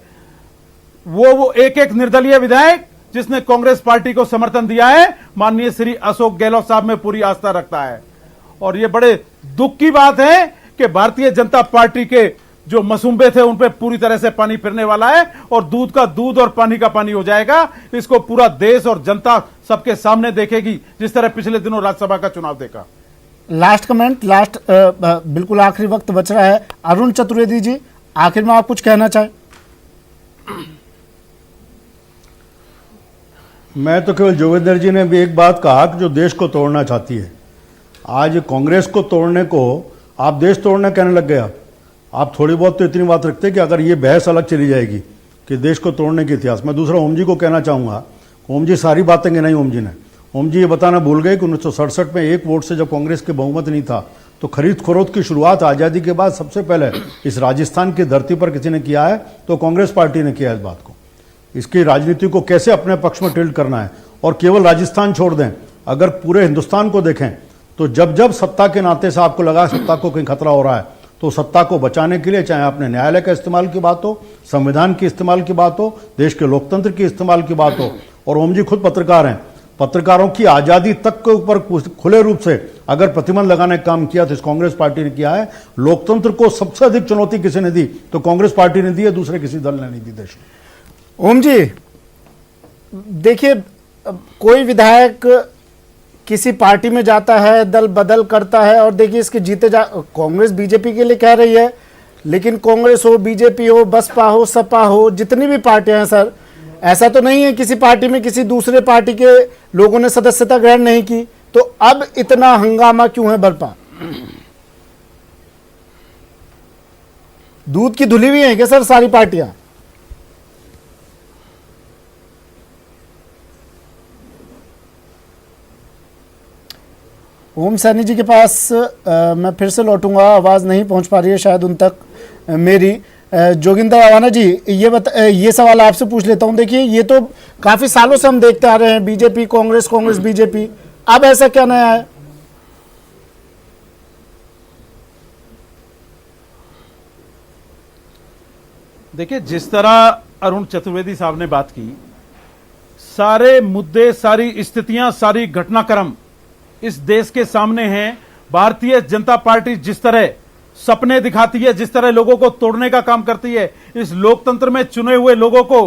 वो एक एक निर्दलीय विधायक जिसने कांग्रेस पार्टी को समर्थन दिया है, माननीय श्री अशोक गहलोत साहब में पूरी आस्था रखता है। और ये बड़े दुख की बात है कि भारतीय जनता पार्टी के जो मसूंबे थे उन पे पूरी तरह से पानी फिरने वाला है और दूध का दूध और पानी का पानी हो जाएगा। इसको पूरा देश और जनता सबके सामने देखेगी, जिस तरह पिछले दिनों राज्यसभा का चुनाव देखा। लास्ट कमेंट, बिल्कुल आखिरी वक्त बच रहा है। अरुण चतुर्वेदी जी, आखिर में आप कुछ कहना चाहें? मैं तो केवल जोगिंदर जी ने भी एक बात कहा कि जो देश को तोड़ना चाहती है, आज कांग्रेस को तोड़ने को आप देश तोड़ना कहने लग गए। आप थोड़ी बहुत तो इतनी बात रखते कि अगर ये बहस अलग चली जाएगी कि देश को तोड़ने के इतिहास। मैं दूसरा ओम जी को कहना चाहूँगा, ओम जी सारी बातें नहीं, ओम जी ये बताना भूल गए कि 1967 में 1 वोट से जब कांग्रेस के बहुमत नहीं था तो खरीद फरोख्त की शुरुआत आज़ादी के बाद सबसे पहले इस राजस्थान की धरती पर किसी ने किया है तो कांग्रेस पार्टी ने किया इस बात को। इसकी राजनीति को कैसे अपने पक्ष में टिल्ट करना है, और केवल राजस्थान छोड़ दें, अगर पूरे हिंदुस्तान को देखें तो जब जब सत्ता के नाते से आपको लगा सत्ता को कहीं खतरा हो रहा है, तो सत्ता को बचाने के लिए चाहे आपने न्यायालय का इस्तेमाल की बात हो, संविधान की इस्तेमाल की बात हो, देश के लोकतंत्र की इस्तेमाल की बात हो, और ओम जी खुद पत्रकार हैं, पत्रकारों की आजादी तक के ऊपर खुले रूप से अगर प्रतिबंध लगाने का काम किया तो इस कांग्रेस पार्टी ने किया है। लोकतंत्र को सबसे अधिक चुनौती किसी ने दी तो कांग्रेस पार्टी ने दी है, दूसरे किसी दल ने नहीं दी देश में। ओम जी देखिए, कोई विधायक किसी पार्टी में जाता है, दल बदल करता है, और देखिए इसके जीते कांग्रेस बीजेपी के लिए कह रही है, लेकिन कांग्रेस हो, बीजेपी हो, बसपा हो, सपा हो, जितनी भी पार्टियां हैं सर, ऐसा तो नहीं है किसी पार्टी में किसी दूसरे पार्टी के लोगों ने सदस्यता ग्रहण नहीं की, तो अब इतना हंगामा क्यों है बरपा? दूध की धुली हुई है क्या सर सारी पार्टियां? ओम सैनी जी के पास मैं फिर से लौटूंगा, आवाज नहीं पहुंच पा रही है शायद उन तक मेरी। जोगिंदर अवाना जी, ये सवाल आपसे पूछ लेता हूं। देखिए ये तो काफी सालों से हम देखते आ रहे हैं, बीजेपी कांग्रेस, कांग्रेस बीजेपी, अब ऐसा क्या नया है? देखिए, जिस तरह अरुण चतुर्वेदी साहब ने बात की, सारे मुद्दे, सारी स्थितियां, सारी घटनाक्रम इस देश के सामने हैं। भारतीय जनता पार्टी जिस तरह सपने दिखाती है, जिस तरह लोगों को तोड़ने का काम करती है, इस लोकतंत्र में चुने हुए लोगों को,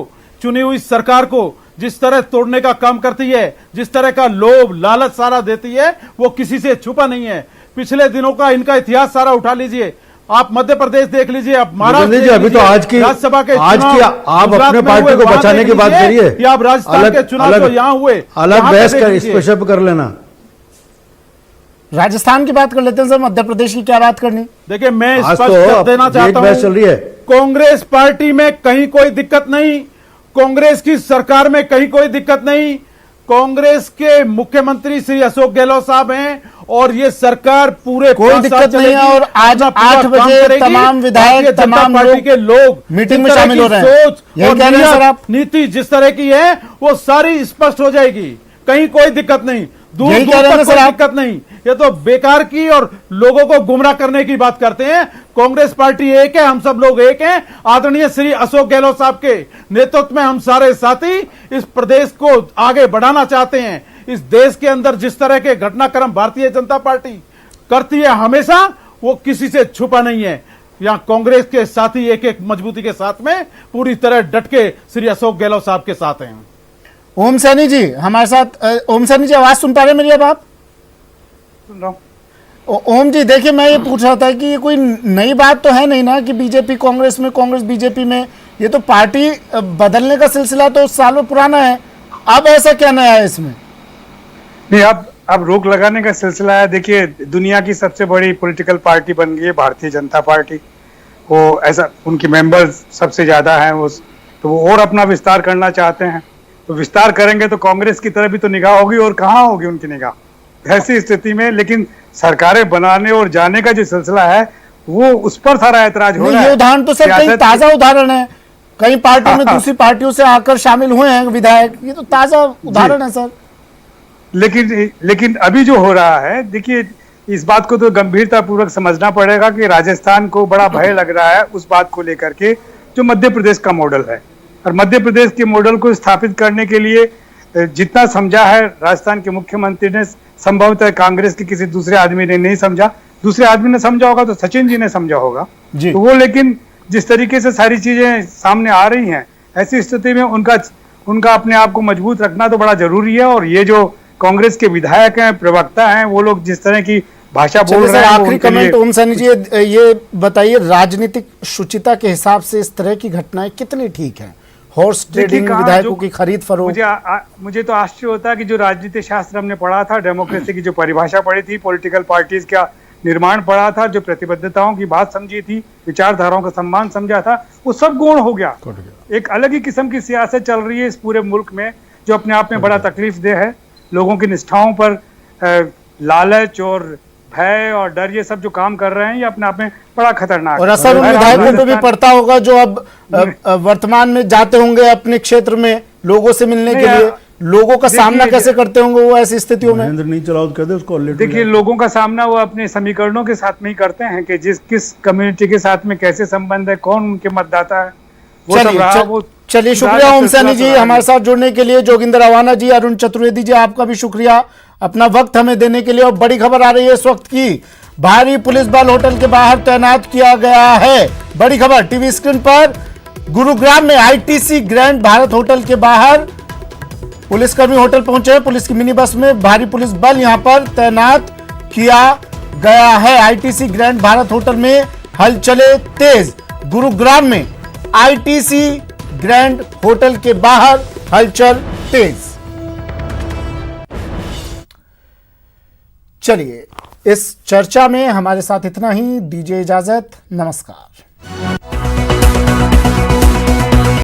चुनी हुई सरकार को जिस तरह तोड़ने का काम करती है, जिस तरह का लोभ लालच सारा देती है, वो किसी से छुपा नहीं है। पिछले दिनों का इनका इतिहास सारा उठा लीजिए, आप मध्य प्रदेश देख लीजिए, आप महाराष्ट्र अभी तो आज की राज्यसभा के आज की आप अपने पार्टी को बचाने की बात करिए, या आप राजस्थान के चुनाव जो यहाँ हुए, अलग बहस कर, इस विषय पर कर लेना। राजस्थान की बात कर लेते हैं सर, मध्य प्रदेश की क्या बात करनी? देखिए, मैं स्पष्ट कर देना चाहता हूं, चल रही है कांग्रेस पार्टी में कहीं कोई दिक्कत नहीं, कांग्रेस की सरकार में कहीं कोई दिक्कत नहीं। कांग्रेस के मुख्यमंत्री श्री अशोक गहलोत साहब हैं और ये सरकार पूरे कोई दिक्कत नहीं है। और आज 8 बजे तमाम विधायक, तमाम पार्टी के लोग मीटिंग में शामिल हो रहे हैं। सोच यही कह रहे हैं सर आप? नीति जिस तरह की है वो सारी स्पष्ट हो जाएगी, कहीं कोई दिक्कत नहीं, दूर यही दूर कह रहे हैं तक सर कोई आप? दिक्कत नहीं। ये तो बेकार की और लोगों को गुमराह करने की बात करते हैं। कांग्रेस पार्टी एक है, हम सब लोग एक हैं। आदरणीय श्री अशोक गहलोत साहब के नेतृत्व में हम सारे साथी इस प्रदेश को आगे बढ़ाना चाहते हैं। इस देश के अंदर जिस तरह के घटनाक्रम भारतीय जनता पार्टी करती है हमेशा, वो किसी से छुपा नहीं है। यहाँ कांग्रेस के साथी एक एक मजबूती के साथ में पूरी तरह डट के श्री अशोक गहलोत साहब के साथ हैं। ओम सैनी जी हमारे साथ। ओम सैनी जी आवाज सुन पा रहे हैं मेरी? अब आप सुन रहा हूं। ओम जी देखिए, मैं ये पूछ रहा था कि ये कोई नई बात तो है नहीं ना कि बीजेपी कांग्रेस में, कांग्रेस बीजेपी में, ये तो पार्टी बदलने का सिलसिला तो सालों पुराना है, अब ऐसा क्या नया है इसमें? नहीं, अब रोक लगाने का सिलसिला है। देखिए, दुनिया की सबसे बड़ी पॉलिटिकल पार्टी बन गई है भारतीय जनता पार्टी। वो ऐसा, उनके मेंबर्स सबसे ज्यादा हैं, तो वो और अपना विस्तार करना चाहते हैं। तो विस्तार करेंगे तो कांग्रेस की तरफ भी तो निगाह होगी, और कहाँ होगी उनकी निगाह ऐसी स्थिति में। लेकिन सरकारें बनाने और जाने का जो सिलसिला है वो उस पर सारा ऐतराज हो रहा है। ये उदाहरण तो सर कई ताजा उदाहरण है, कई पार्टियों में दूसरी पार्टियों से आकर शामिल हुए हैं विधायक, ये तो ताजा उदाहरण है सर। लेकिन अभी जो हो रहा है, देखिए इस बात को तो गंभीरता पूर्वक समझना पड़ेगा कि राजस्थान को बड़ा भय लग रहा है उस बात को लेकर के जो मध्य प्रदेश का मॉडल है। और मध्य प्रदेश के मॉडल को स्थापित करने के लिए जितना समझा है राजस्थान के मुख्यमंत्री ने, संभवतः कांग्रेस के किसी दूसरे आदमी ने नहीं समझा। दूसरे आदमी ने समझा होगा तो सचिन जी ने समझा होगा तो वो, लेकिन जिस तरीके से सारी चीजें सामने आ रही हैं, ऐसी स्थिति में उनका अपने आप को मजबूत रखना तो बड़ा जरूरी है। और ये जो कांग्रेस के विधायक हैं, प्रवक्ता हैं, वो लोग जिस तरह की भाषा बोल रहे हैं, आखिरी कमेंट ओम सैनी जी ये बताइए, राजनीतिक शुचिता के हिसाब से इस तरह की घटनाएं कितनी ठीक है? हॉर्स ट्रेडिंग, विधायकों की खरीद फरोख्त, मुझे तो आश्चर्य होता है कि जो राजनीति शास्त्र हमने पढ़ा था, डेमोक्रेसी की जो परिभाषा पढ़ी थी, पॉलिटिकल पार्टीज का निर्माण पढ़ा था, जो प्रतिबद्धताओं की बात समझी थी, विचारधाराओं का सम्मान समझा था, वो सब गौण हो गया। एक अलग ही किस्म की सियासत चल रही है इस पूरे मुल्क में, जो अपने आप में बड़ा तकलीफ दे है। लोगों की निष्ठाओं पर लालच और भय और डर, ये सब जो काम कर रहे हैं, ये अपने आप में बड़ा खतरनाक और असर उन विधायकों पे भी पड़ता होगा जो अब वर्तमान में जाते होंगे अपने क्षेत्र में लोगों से मिलने के लिए, लोगों का सामना कैसे करते होंगे वो ऐसी स्थितियों में? नहीं चलाओ तो कहते उसको। देखिए, लोगों का सामना वो अपने समीकरणों के साथ में ही करते हैं कि किस कम्युनिटी के साथ में कैसे संबंध है, कौन उनके मतदाता है, वो सब चलिए रहा। वो चलिए, शुक्रिया सुधार का ओम सैनी जी सिलसिला तो हमारे साथ जुड़ने के लिए। जोगिंदर अवाना जी, अरुण चतुर्वेदी जी, आपका भी शुक्रिया अपना वक्त हमें देने के लिए। और बड़ी खबर आ रही है इस वक्त की, भारी पुलिस बल होटल के बाहर तैनात किया गया है। बड़ी खबर टीवी स्क्रीन पर, गुरुग्राम में आईटीसी ग्रैंड भारत होटल के बाहर पुलिसकर्मी होटल पहुंचे हैं। पुलिस की मिनी बस में भारी पुलिस बल यहां पर तैनात किया गया है। आईटीसी ग्रैंड भारत होटल में हलचले तेज। गुरुग्राम में आईटीसी ग्रैंड होटल के बाहर हलचल तेज। चलिए, इस चर्चा में हमारे साथ इतना ही। दीजिए इजाजत, नमस्कार।